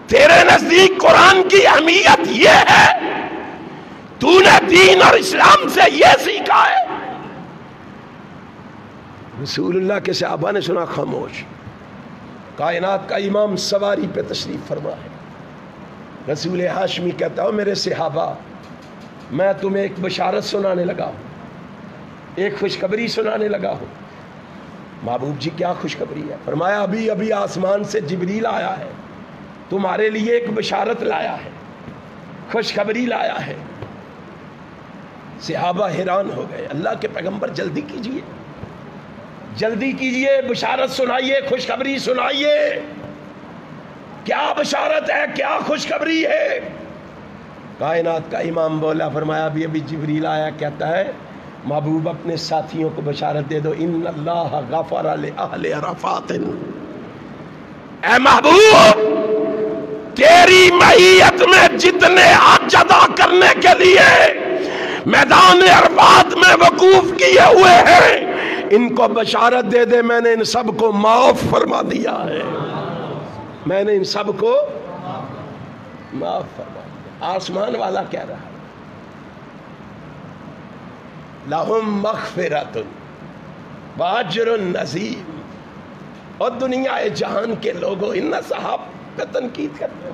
تیرے نزدیک قرآن کی اہمیت یہ ہے، تو نے دین اور اسلام سے یہ سیکھا ہے. رسول اللہ کے صحابہ نے سنا خاموش. کائنات کا امام سواری پہ تشریف فرما ہے. رسول ہاشمی کہتا ہوں میرے صحابہ، میں تمہیں ایک بشارت سنانے لگا ہوں، ایک خوشخبری سنانے لگا ہوں. محبوب جی کیا خوشخبری ہے؟ فرمایا ابھی ابھی آسمان سے جبریل آیا ہے، تمہارے لیے ایک بشارت لایا ہے، خوشخبری لایا ہے. صحابہ حیران ہو گئے. اللہ کے پیغمبر جلدی کیجئے، جلدی کیجئے، بشارت سنائیے، خوشخبری سنائیے. کیا بشارت ہے، کیا خوشخبری ہے؟ کائنات کا امام بولا، فرمایا ابھی ابھی جبریل آیا، کہتا ہے محبوب اپنے ساتھیوں کو بشارت دے دو ان اللہ غفر لأہل عرفات. اے محبوب، تیری معیت میں جتنے حج ادا کرنے کے لیے میدان عرفات میں وقوف کیے ہوئے ہیں، ان کو بشارت دے دے میں نے ان سب کو معاف فرما دیا ہے، میں نے ان سب کو معاف فرما دیا. آسمان والا کہہ رہا ہے لہم مغفرۃ واجر عظیم. اور دنیا جہان کے لوگوں ان صحاب پہ تنقید کرتے ہو،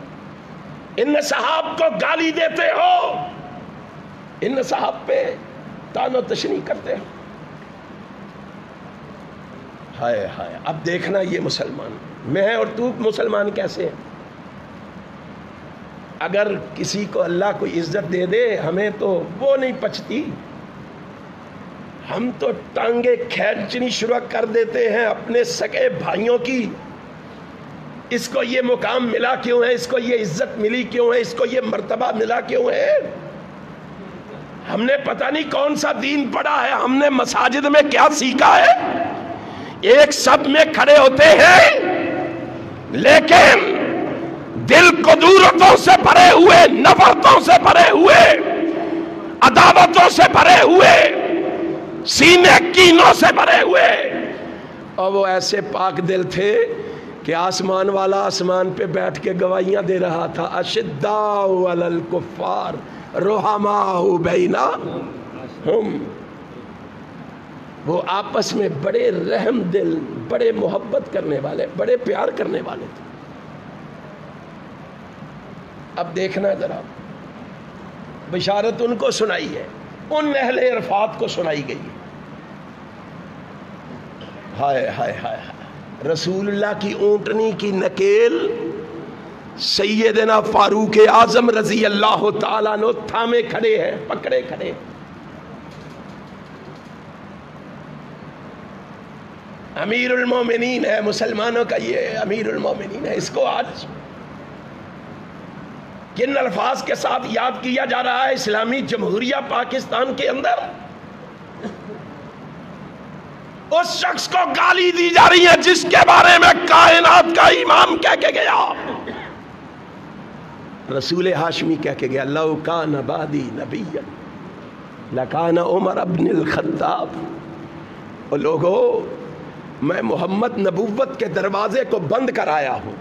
ان صحاب کو گالی دیتے ہو، ان صحاب پہ تان و تشنیع کرتے ہو. ہائے ہائے، اب دیکھنا یہ مسلمان، میں اور تو مسلمان کیسے ہیں. اگر کسی کو اللہ کوئی عزت دے دے ہمیں تو وہ نہیں پچتی، ہم تو ٹانگیں کھینچنی شروع کر دیتے ہیں اپنے سگے بھائیوں کی. اس کو یہ مقام ملا کیوں ہے، اس کو یہ عزت ملی کیوں ہے، اس کو یہ مرتبہ ملا کیوں ہے. ہم نے پتہ نہیں کون سا دین پڑھا ہے، ہم نے مساجد میں کیا سیکھا ہے. ایک سب میں کھڑے ہوتے ہیں لیکن دل قدورتوں سے بھرے ہوئے، نفرتوں سے بھرے ہوئے، عداوتوں سے بھرے ہوئے، سینے کینوں سے بھرے ہوئے. اور وہ ایسے پاک دل تھے کہ آسمان والا آسمان پہ بیٹھ کے گواہیاں دے رہا تھا، اشداء علی الکفار رحماء بینہم. وہ آپس میں بڑے رحم دل، بڑے محبت کرنے والے، بڑے پیار کرنے والے تھے۔ اب دیکھنا ذرا، بشارت ان کو سنائی ہے، ان اہل عرفات کو سنائی گئی ہے۔ ہائے ہائے ہائے ہائے، رسول اللہ کی اونٹنی کی نکیل سیدنا فاروق اعظم رضی اللہ تعالیٰ عنہ تھامے کھڑے ہیں، پکڑے کھڑے ہیں۔ امیر المومنین ہے مسلمانوں کا، یہ امیر المومنین ہے، اس کو آج کن الفاظ کے ساتھ یاد کیا جا رہا ہے اسلامی جمہوریہ پاکستان کے اندر؟ اس شخص کو گالی دی جا رہی ہے جس کے بارے میں کائنات کا امام کہہ کے گیا، رسول ہاشمی کہہ کے گیا، لو کان بعدی نبی لکان عمر ابن الخطاب۔ اور لوگو، میں محمد نبوت کے دروازے کو بند کرایا ہوں،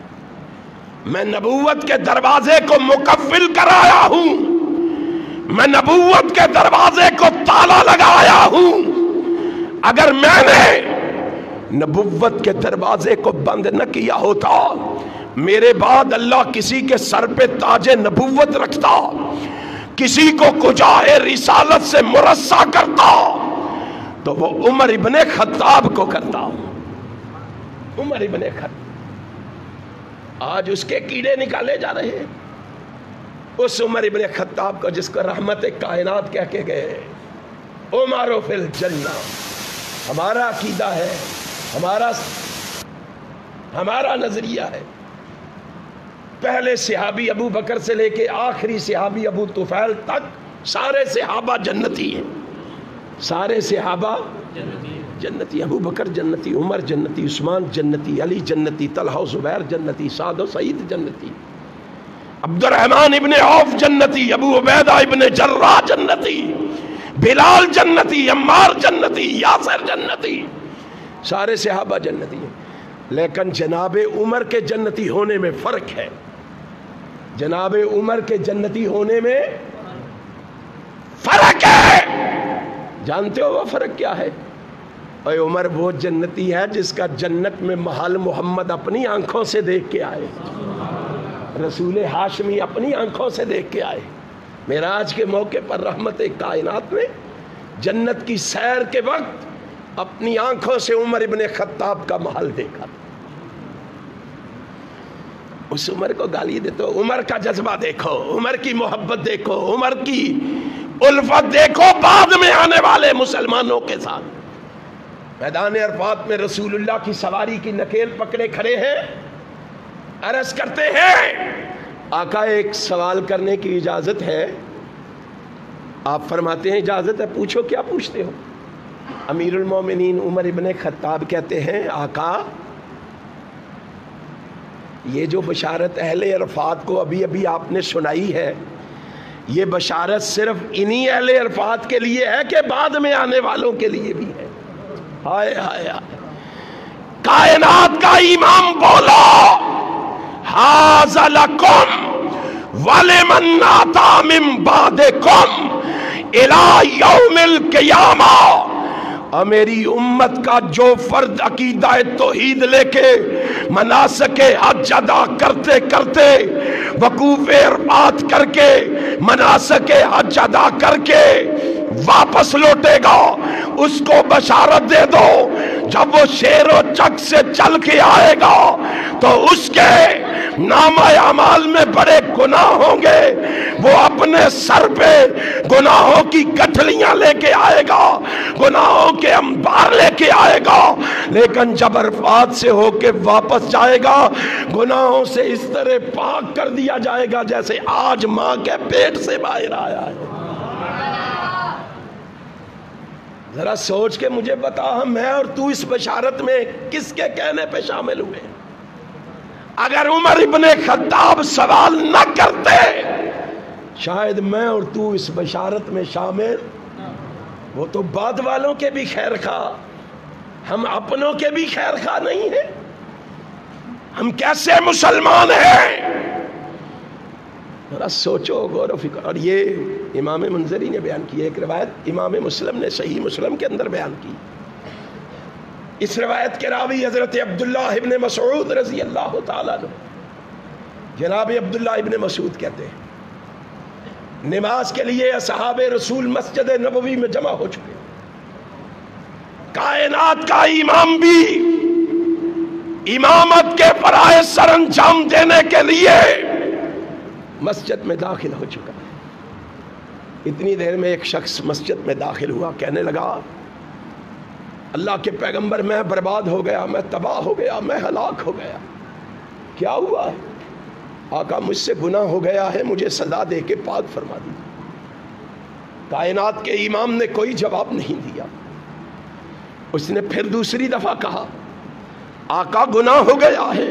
میں نبوت کے دروازے کو مقفل کرایا ہوں، میں نبوت کے دروازے کو تالا لگایا ہوں۔ اگر میں نے نبوت کے دروازے کو بند نہ کیا ہوتا، میرے بعد اللہ کسی کے سر پہ تاج نبوت رکھتا، کسی کو کجاہ رسالت سے مرصع کرتا، تو وہ عمر ابن خطاب کو کرتا۔ عمر ابن خطاب، آج اس کے کیڑے نکالے جا رہے ہیں، اس عمر ابن خطاب کو جس کو رحمت کائنات کہہ کے گئے۔ عمر فی الجنہ، ہمارا عقیدہ ہے، ہمارا نظریہ ہے، پہلے صحابی ابو بکر سے لے کے آخری صحابی ابو طفیل تک سارے صحابہ جنتی ہیں، سارے صحابہ جنتی، ابو بکر جنتی، عمر جنتی، عثمان جنتی، علی جنتی، طلحہ و زبیر جنتی، سعد و سعید جنتی، عبد الرحمن ابن عوف جنتی، ابو عبیدہ ابن جراح جنتی، بلال جنتی، عمار جنتی، یاسر جنتی، سارے صحابہ جنتی ہیں۔ لیکن جناب عمر کے جنتی ہونے میں فرق ہے، جناب عمر کے جنتی ہونے میں فرق ہے۔ جانتے ہو وہ فرق کیا ہے؟ اے عمر وہ جنتی ہے جس کا جنت میں محل محمد اپنی آنکھوں سے دیکھ کے آئے، رسول ہاشمی اپنی آنکھوں سے دیکھ کے آئے۔ معراج کے موقع پر رحمت کائنات میں جنت کی سیر کے وقت اپنی آنکھوں سے عمر ابن خطاب کا محل دیکھا۔ اس عمر کو گالی دیتے ہو، عمر کا جذبہ دیکھو، عمر کی محبت دیکھو، عمر کی الفت دیکھو بعد میں آنے والے مسلمانوں کے ساتھ۔ میدان عرفات میں رسول اللہ کی سواری کی نکیل پکڑے کھڑے ہیں، عرض کرتے ہیں آقا ایک سوال کرنے کی اجازت ہے؟ آپ فرماتے ہیں اجازت ہے، پوچھو کیا پوچھتے ہو؟ امیر المومنین عمر ابن خطاب کہتے ہیں آقا یہ جو بشارت اہل عرفات کو ابھی ابھی آپ نے سنائی ہے، یہ بشارت صرف انہی اہل عرفات کے لیے ہے کہ بعد میں آنے والوں کے لیے بھی ہے؟ ہائے ہائے ہائے، کائنات کا امام بولا ھذا لکم ولمن آتی من بعدکم الی یوم القیامہ۔ اور میری امت کا جو فرد عقیدہ توحید لے کے مناسک حج ادا کرتے کرتے، وقوف عرفات کر کے مناسک حج ادا کر کے واپس لوٹے گا، اس کو بشارت دے دو جب وہ شیر و چک سے چل کے آئے گا تو اس کے نامہ اعمال میں بڑے گناہ ہوں گے، وہ اپنے سر پہ گناہوں کی گٹھلیاں لے کے آئے گا، گناہوں کے انبار لے کے آئے گا، لیکن جب عرفات سے ہو کے واپس جائے گا گناہوں سے اس طرح پاک کر دیا جائے گا جیسے آج ماں کے پیٹ سے باہر آیا ہے۔ ذرا سوچ کے مجھے بتا، میں اور تو اس بشارت میں کس کے کہنے پہ شامل ہوئے؟ اگر عمر ابن خطاب سوال نہ کرتے شاید میں اور تو اس بشارت میں شامل، وہ تو بعد والوں کے بھی خیر خواہ، ہم اپنوں کے بھی خیر خواہ نہیں ہیں، ہم کیسے مسلمان ہیں؟ ذرا سوچو، غور و فکر۔ اور یہ امام منذری نے بیان کی، ایک روایت امام مسلم نے صحیح مسلم کے اندر بیان کی، اس روایت کے راوی حضرت عبداللہ ابن مسعود رضی اللہ تعالیٰ عنہ، جناب عبداللہ ابن مسعود کہتے ہیں نماز کے لیے اصحاب رسول مسجد نبوی میں جمع ہو چکے، کائنات کا امام بھی امامت کے فرائض سر انجام دینے کے لیے مسجد میں داخل ہو چکا ہے۔ اتنی دیر میں ایک شخص مسجد میں داخل ہوا، کہنے لگا اللہ کے پیغمبر میں برباد ہو گیا، میں تباہ ہو گیا، میں ہلاک ہو گیا۔ کیا ہوا ہے؟ آقا مجھ سے گناہ ہو گیا ہے، مجھے سزا دے کے پاک فرما دی۔ کائنات کے امام نے کوئی جواب نہیں دیا۔ اس نے پھر دوسری دفعہ کہا آقا گناہ ہو گیا ہے،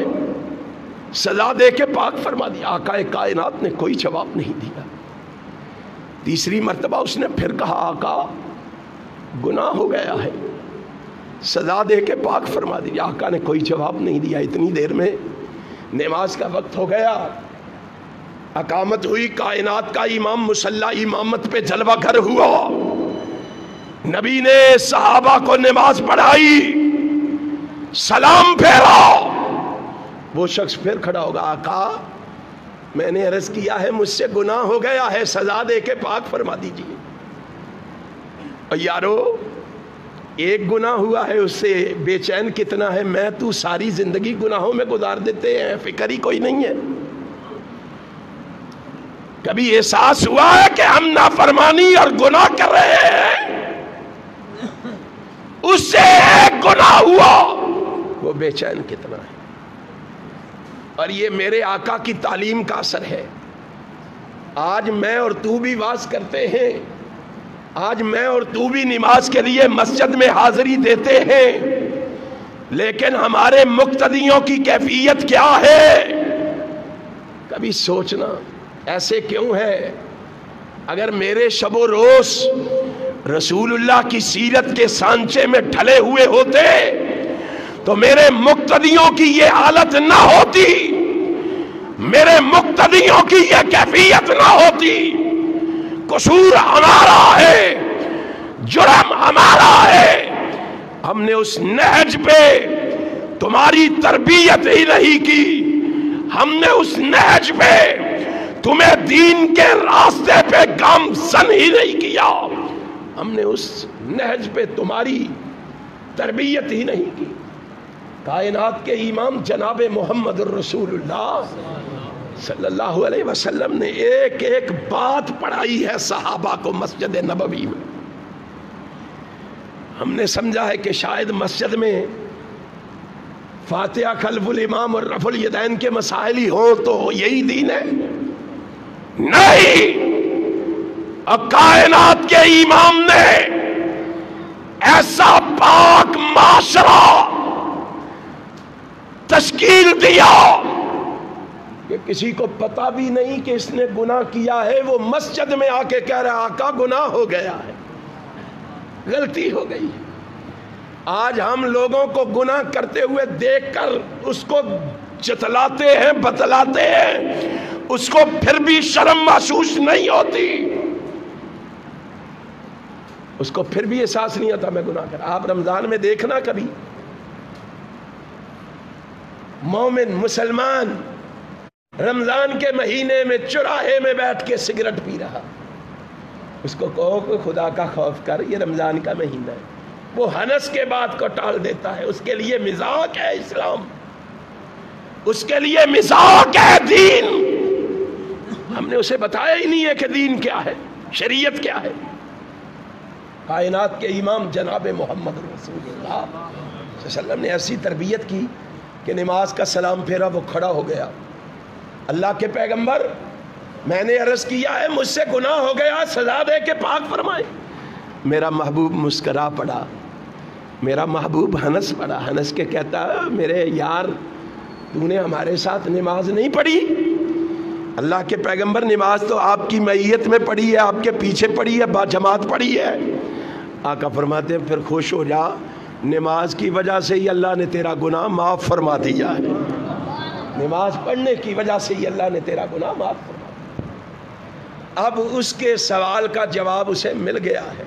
سزا دے کے پاک فرما دیا۔ آقا کائنات نے کوئی جواب نہیں دیا۔ تیسری مرتبہ اس نے پھر کہا آقا گناہ ہو گیا ہے، سزا دے کے پاک فرما دیا۔ آقا نے کوئی جواب نہیں دیا۔ اتنی دیر میں نماز کا وقت ہو گیا، اقامت ہوئی، کائنات کا امام مصلی امامت پہ جلوہ گر ہوا، نبی نے صحابہ کو نماز پڑھائی، سلام پھیرا۔ وہ شخص پھر کھڑا ہوگا آقا میں نے عرض کیا ہے مجھ سے گناہ ہو گیا ہے، سزا دے کے پاک فرما دیجیے۔ اور یارو ایک گناہ ہوا ہے اس سے بے چین کتنا ہے، میں تو ساری زندگی گناہوں میں گزار دیتے ہیں، فکر ہی کوئی نہیں ہے۔ کبھی احساس ہوا ہے کہ ہم نافرمانی اور گناہ کر رہے ہیں، اس سے ایک گناہ ہوا وہ بے چین کتنا ہے۔ اور یہ میرے آقا کی تعلیم کا اثر ہے۔ آج میں اور تو بھی واز کرتے ہیں، آج میں اور تو بھی نماز کے لیے مسجد میں حاضری دیتے ہیں، لیکن ہمارے مقتدیوں کی کیفیت کیا ہے؟ کبھی سوچنا ایسے کیوں ہے؟ اگر میرے شب و روز رسول اللہ کی سیرت کے سانچے میں ڈھلے ہوئے ہوتے تو میرے مقتدیوں کی یہ حالت نہ ہوتی، میرے مقتدیوں کی یہ کیفیت نہ ہوتی۔ قصور ہمارا ہے، جرم ہمارا ہے، ہم نے اس نہج پہ تمہاری تربیت ہی نہیں کی، ہم نے اس نہج پہ تمہیں دین کے راستے پہ گامزن ہی نہیں کیا، ہم نے اس نہج پہ تمہاری تربیت ہی نہیں کی۔ کائنات کے امام جناب محمد الرسول اللہ صلی اللہ علیہ وسلم نے ایک ایک بات پڑھائی ہے صحابہ کو مسجد نبوی میں۔ ہم نے سمجھا ہے کہ شاید مسجد میں فاتحہ خلف الامام اور رفع الیدین کے مسائل ہی ہوں تو یہی دین ہے، نہیں۔ اور کائنات کے امام نے ایسا پاک معاشرہ تشکیل دیا کہ کسی کو پتا بھی نہیں کہ اس نے گناہ کیا ہے، وہ مسجد میں آ کے کہہ رہا آقا گناہ ہو گیا ہے، غلطی ہو گئی۔ آج ہم لوگوں کو گناہ کرتے ہوئے دیکھ کر اس کو جتلاتے ہیں، بتلاتے ہیں، اس کو پھر بھی شرم محسوس نہیں ہوتی، اس کو پھر بھی احساس نہیں ہوتا میں گناہ کر۔ آپ رمضان میں دیکھنا کبھی مومن مسلمان رمضان کے مہینے میں چوراہے میں بیٹھ کے سگریٹ پی رہا، اس کو کہو کہ خدا کا خوف کر، یہ رمضان کا مہینہ ہے، وہ ہنس کے بات کو ٹال دیتا ہے۔ اس کے لیے مزاق ہے اسلام، اس کے لیے مزاق ہے دین۔ ہم نے اسے بتایا ہی نہیں ہے کہ دین کیا ہے، شریعت کیا ہے۔ کائنات کے امام جناب محمد رسول اللہ صلی اللہ علیہ وسلم نے ایسی تربیت کی کہ نماز کا سلام پھیرا، وہ کھڑا ہو گیا۔ اللہ کے پیغمبر میں نے عرض کیا ہے مجھ سے گناہ ہو گیا، سزا دے کے پاک فرمائے۔ میرا محبوب مسکرا پڑا، میرا محبوب ہنس پڑا، ہنس کے کہتا میرے یار تو نے ہمارے ساتھ نماز نہیں پڑھی؟ اللہ کے پیغمبر نماز تو آپ کی معیت میں پڑھی ہے، آپ کے پیچھے پڑھی ہے، با جماعت پڑھی ہے۔ آقا فرماتے ہیں پھر خوش ہو جا، نماز کی وجہ سے ہی اللہ نے تیرا گناہ معاف فرما دیا ہے، نماز پڑھنے کی وجہ سے ہی اللہ نے تیرا گناہ معاف فرما دیا۔ اب اس کے سوال کا جواب اسے مل گیا ہے،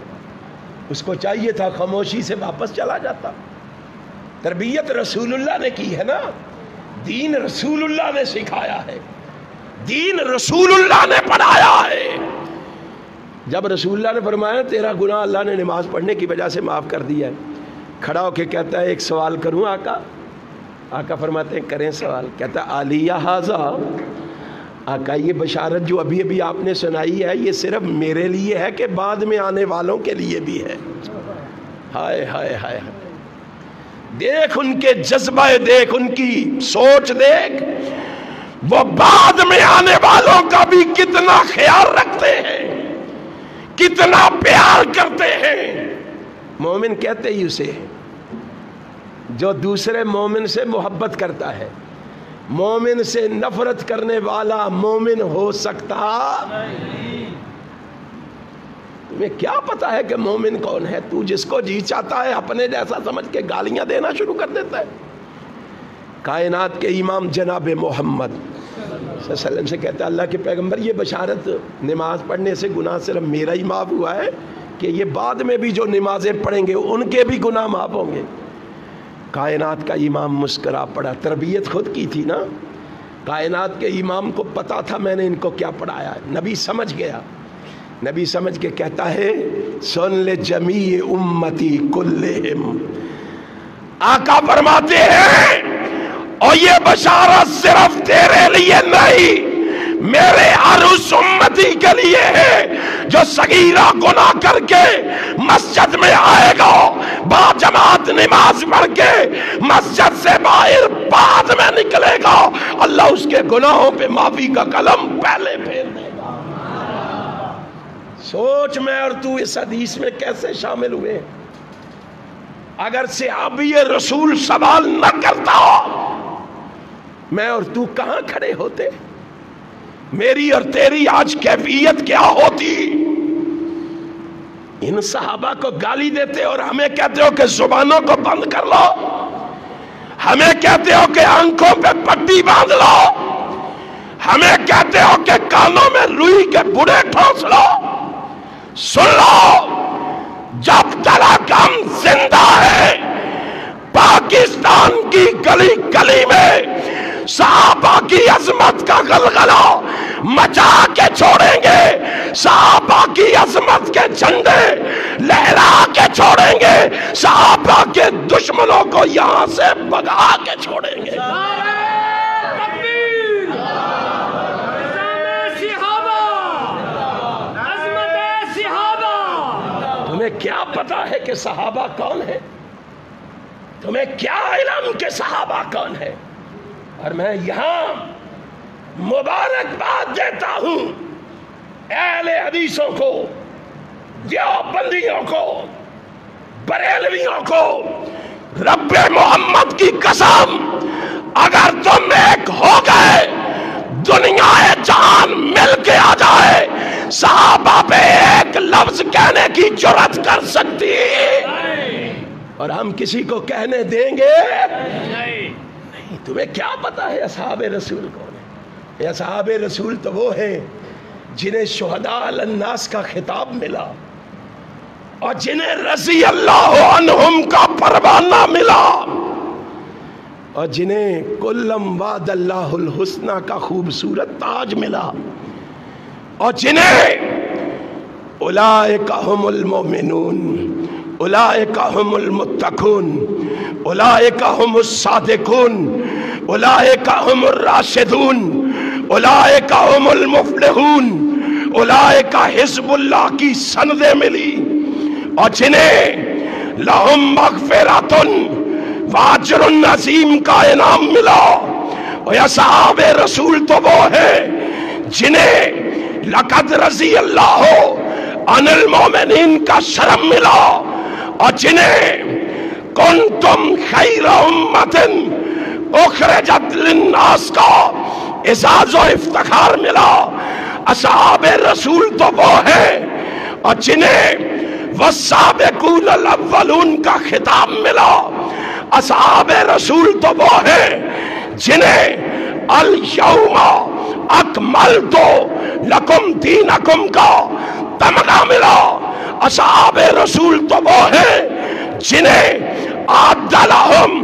اس کو چاہیے تھا خاموشی سے واپس چلا جاتا، تربیت رسول اللہ نے کی ہے نا، دین رسول اللہ نے سکھایا ہے، دین رسول اللہ نے پڑھایا ہے۔ جب رسول اللہ نے فرمایا تیرا گناہ اللہ نے نماز پڑھنے کی وجہ سے معاف کر دیا ہے، کھڑا ہو کے کہتا ہے ایک سوال کروں آقا؟ آقا فرماتے ہیں کریں سوال۔ کہتا ہے علیہ ھذا، آقا یہ بشارت جو ابھی ابھی آپ نے سنائی ہے یہ صرف میرے لیے ہے کہ بعد میں آنے والوں کے لیے بھی ہے؟ ہائے ہائے ہائے، دیکھ ان کے جذبہ، دیکھ ان کی سوچ، دیکھ وہ بعد میں آنے والوں کا بھی کتنا خیال رکھتے ہیں، کتنا پیار کرتے ہیں۔ مومن کہتے ہی اسے جو دوسرے مومن سے محبت کرتا ہے، مومن سے نفرت کرنے والا مومن ہو سکتا نہیں۔ تمہیں کیا پتا ہے کہ مومن کون ہے؟ تو جس کو جی چاہتا ہے اپنے جیسا سمجھ کے گالیاں دینا شروع کر دیتا ہے۔ کائنات کے امام جناب محمد صلی اللہ علیہ وسلم سے کہتا ہے اللہ کے پیغمبر یہ بشارت نماز پڑھنے سے گناہ صرف میرا ہی معاف ہوا ہے کہ یہ بعد میں بھی جو نمازیں پڑھیں گے ان کے بھی گناہ معاف ہوں گے؟ کائنات کا امام مسکرا پڑا، تربیت خود کی تھی نا، کائنات کے امام کو پتا تھا میں نے ان کو کیا پڑھایا ہے۔ نبی سمجھ گیا، نبی سمجھ کے کہتا ہے سن لے جمیع امتی کلہم، آقا فرماتے ہیں اور یہ بشارت صرف تیرے لیے نہیں میرے ہر اس امتی کے لیے ہے جو صغیرہ گناہ کر کے مسجد میں آئے گا، با جماعت نماز پڑھ کے مسجد سے باہر بعد میں نکلے گا، اللہ اس کے گناہوں پہ معافی کا قلم پہلے پھیر دے گا۔ سوچ میں اور تو اس حدیث میں کیسے شامل ہوئے؟ اگر صحابی رسول سوال نہ کرتا میں اور تو کہاں کھڑے ہوتے؟ میری اور تیری آج کیفیت کیا ہوتی؟ ان صحابہ کو گالی دیتے اور ہمیں کہتے ہو کہ زبانوں کو بند کر لو، ہمیں کہتے ہو کہ آنکھوں پہ پٹی باندھ لو، ہمیں کہتے ہو کہ کانوں میں روئی کے بڑے ٹھوس لو۔ سن لو، جب تک ہم زندہ ہیں پاکستان کی گلی گلی میں صحابہ کی عظمت کا غلغلہ مچا کے چھوڑیں گے، صحابہ کی عظمت کے جھنڈے لہرا کے چھوڑیں گے، صحابہ کے دشمنوں کو یہاں سے بھگا کے چھوڑیں گے۔ تمہیں کیا پتا ہے کہ صحابہ کون ہے؟ تمہیں کیا علم کہ صحابہ کون ہے؟ اور میں یہاں مبارکباد دیتا ہوں اہل حدیثوں کو، دیوبندیوں کو، بریلویوں کو، رب محمد کی قسم اگر تم ایک ہو گئے دنیا جہان مل کے آ جائے صحابہ پہ ایک لفظ کہنے کی جرات کر سکتی اور ہم کسی کو کہنے دیں گے نہیں۔ تمہیں کیا پتا ہے اصحاب رسول کون ہے؟ اصحاب رسول تو وہ ہیں جنہیں شہداء علی الناس کا خطاب ملا اور جنہیں رضی اللہ عنہم کا پروانہ ملا اور جنہیں کلم وعد اللہ الحسنہ کا خوبصورت تاج ملا اور جنہیں اولئک هم المؤمنون، اولئک هم المتقون، اولئک هم الصادقون، اولئک هم الراشدون، اولئک هم المفلحون، اولئک حزب اللہ کی سندیں ملی اور جنہیں لہم مغفرۃ واجر عظیم کا انعام ملا۔ اور اصحاب رسول تو وہ ہیں جنہیں لقد رضی اللہ عن المؤمنین کا شرم ملا اور جنہیں کنتم خیر امت اخرجت للناس کا اعزاز و افتخار ملا۔ اصحاب رسول تو وہ ہیں اور جنہیں والسابقون الاولون کا خطاب ملا۔ اصحاب رسول تو وہ ہیں جنہیں الیوم اکملت لکم دینکم کا تمغہ ملا۔ اصحاب رسول تو وہ ہیں جنہیں اعد لہم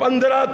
15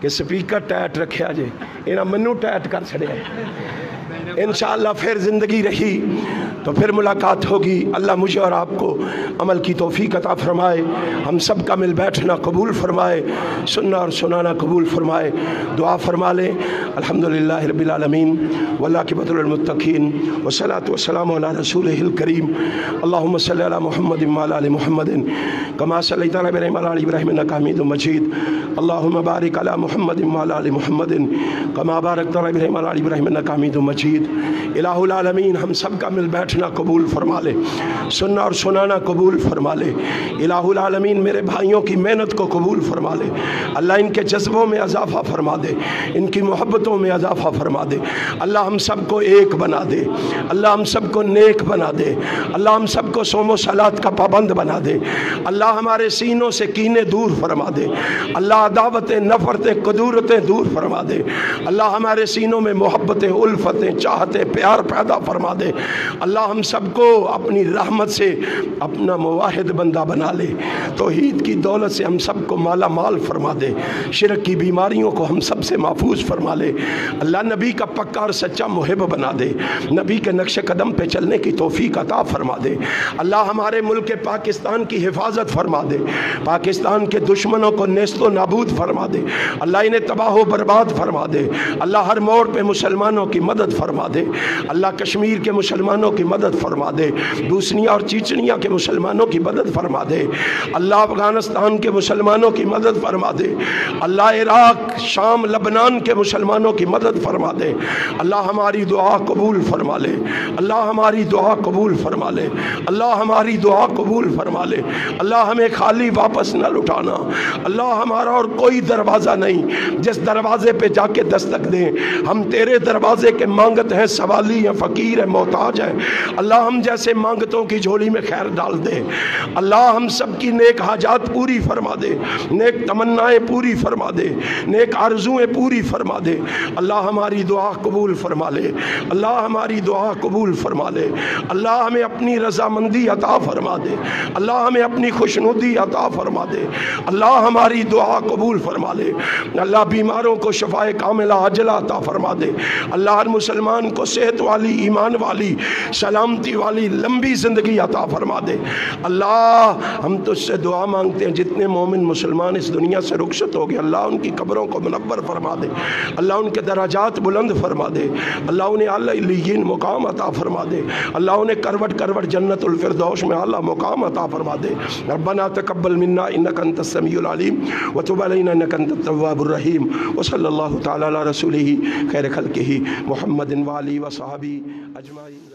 کہ سپیکر ٹائٹ رکھیا جے، انہاں منو ٹائٹ کر چھڑیا انشاءاللہ پھر زندگی رہی تو پھر ملاقات ہوگی۔ اللہ مجھے اور آپ کو عمل کی توفیق عطا فرمائے، ہم سب کا مل بیٹھنا قبول فرمائے، سننا اور سنانا قبول فرمائے۔ دعا فرما لیں۔ الحمدللہ رب العالمین والعاقبۃ للمتقین والصلاۃ والسلام علی رسولہ الکریم۔ اللہم صلی علی محمد وعلی آل محمد کما صلیت علی ابراہیم وعلی آل ابراہیم انک حمید مجید۔ اللہم بارک علی محمد وعلی آل محمد کما بارکت علی ابراہیم وعلی آل ابراہیم انک حمید مجید۔ الہ العالمین ہم سب کا مل بیٹھنا قبول فرما لے، سننا اور سنانا قبول فرما لے۔ الہ العالمین میرے بھائیوں کی محنت کو قبول فرما لے، اللہ ان کے جذبوں میں اضافہ فرما دے، ان کی محبتوں میں اضافہ فرما دے۔ اللہ ہم سب کو ایک بنا دے، اللہ ہم سب کو نیک بنا دے، اللہ ہم سب کو صوم و صلات کا پابند بنا دے۔ اللہ ہمارے سینوں سے کینے دور فرما دے، اللہ عداوتیں نفرتیں قدورتیں دور فرما دے۔ اللہ ہمارے سینوں میں محبتیں الفتیں چاہتے پیار پیدا فرما دے۔ اللہ ہم سب کو اپنی رحمت سے اپنا موحد بندہ بنا لے، توحید کی دولت سے ہم سب کو مالا مال فرما دے، شرک کی بیماریوں کو ہم سب سے محفوظ فرما لے۔ اللہ نبی کا پکا اور سچا محب بنا دے، نبی کے نقش قدم پہ چلنے کی توفیق عطا فرما دے۔ اللہ ہمارے ملک پاکستان کی حفاظت فرما دے، پاکستان کے دشمنوں کو نیست و نابود فرما دے، اللہ انہیں تباہ و برباد فرما دے۔ اللہ ہر موڑ پہ مسلمانوں کی مدد فرما دے، اللہ کشمیر کے مسلمانوں کی مدد فرما دے، بوسنیا اور چیچنیا کے مسلمانوں کی مدد فرما دے، اللہ افغانستان کے مسلمانوں کی مدد فرما دے، اللہ عراق شام لبنان کے مسلمانوں کی مدد فرما دے۔ اللہ ہماری دعا قبول فرما لے، اللہ ہماری دعا قبول فرما لے، اللہ ہماری دعا قبول فرما لے۔ اللہ ہمیں خالی واپس نہ لٹانا، اللہ ہمارا اور کوئی دروازہ نہیں جس دروازے پہ جا کے دستک دیں، ہم تیرے دروازے کے مانگت ہیں، سوالی ہیں، فقیر ہیں، محتاج ہیں۔ اللہ ہم جیسے مانگتوں کی جھولی میں خیر ڈال دے، اللہ ہم سب کی نیک حاجات پوری فرما دے، نیک تمنائیں پوری فرما دے، نیک آرزویں پوری فرما دے۔ اللہ ہماری دعا قبول فرما لے، اللہ ہماری دعا قبول فرما لے، اللہ ہمیں اپنی رضامندی عطا فرما دے، اللہ ہمیں اپنی خوشنودی عطا فرما دے، اللہ ہماری دعا قبول فرما لے۔ اللہ بیماروں کو شفائے کاملہ عاجلہ عطا فرما دے، اللہ ہر مسلمان کو صحت والی ایمان والی سلامتی والی لمبی زندگی عطا فرما دے۔ اللہ ہم تجھ سے دعا مانگتے ہیں، جتنے مومن مسلمان اس دنیا سے رخصت ہو گئے اللہ ان کی قبروں کو منور فرما دے، اللہ ان کے درجات بلند فرما دے، اللہ انہیں اعلی علیین مقام عطا فرما دے، اللہ انہیں کروٹ کروٹ جنت الفردوس میں اعلی مقام عطا فرما دے۔ ربنا تقبل منا انک انت السمیع العلیم وتب علینا انک انت التواب الرحیم، وصلی اللہ تعالی علی رسولہ خیر خلقہ محمد وآلہ وصحبہ اجمعین۔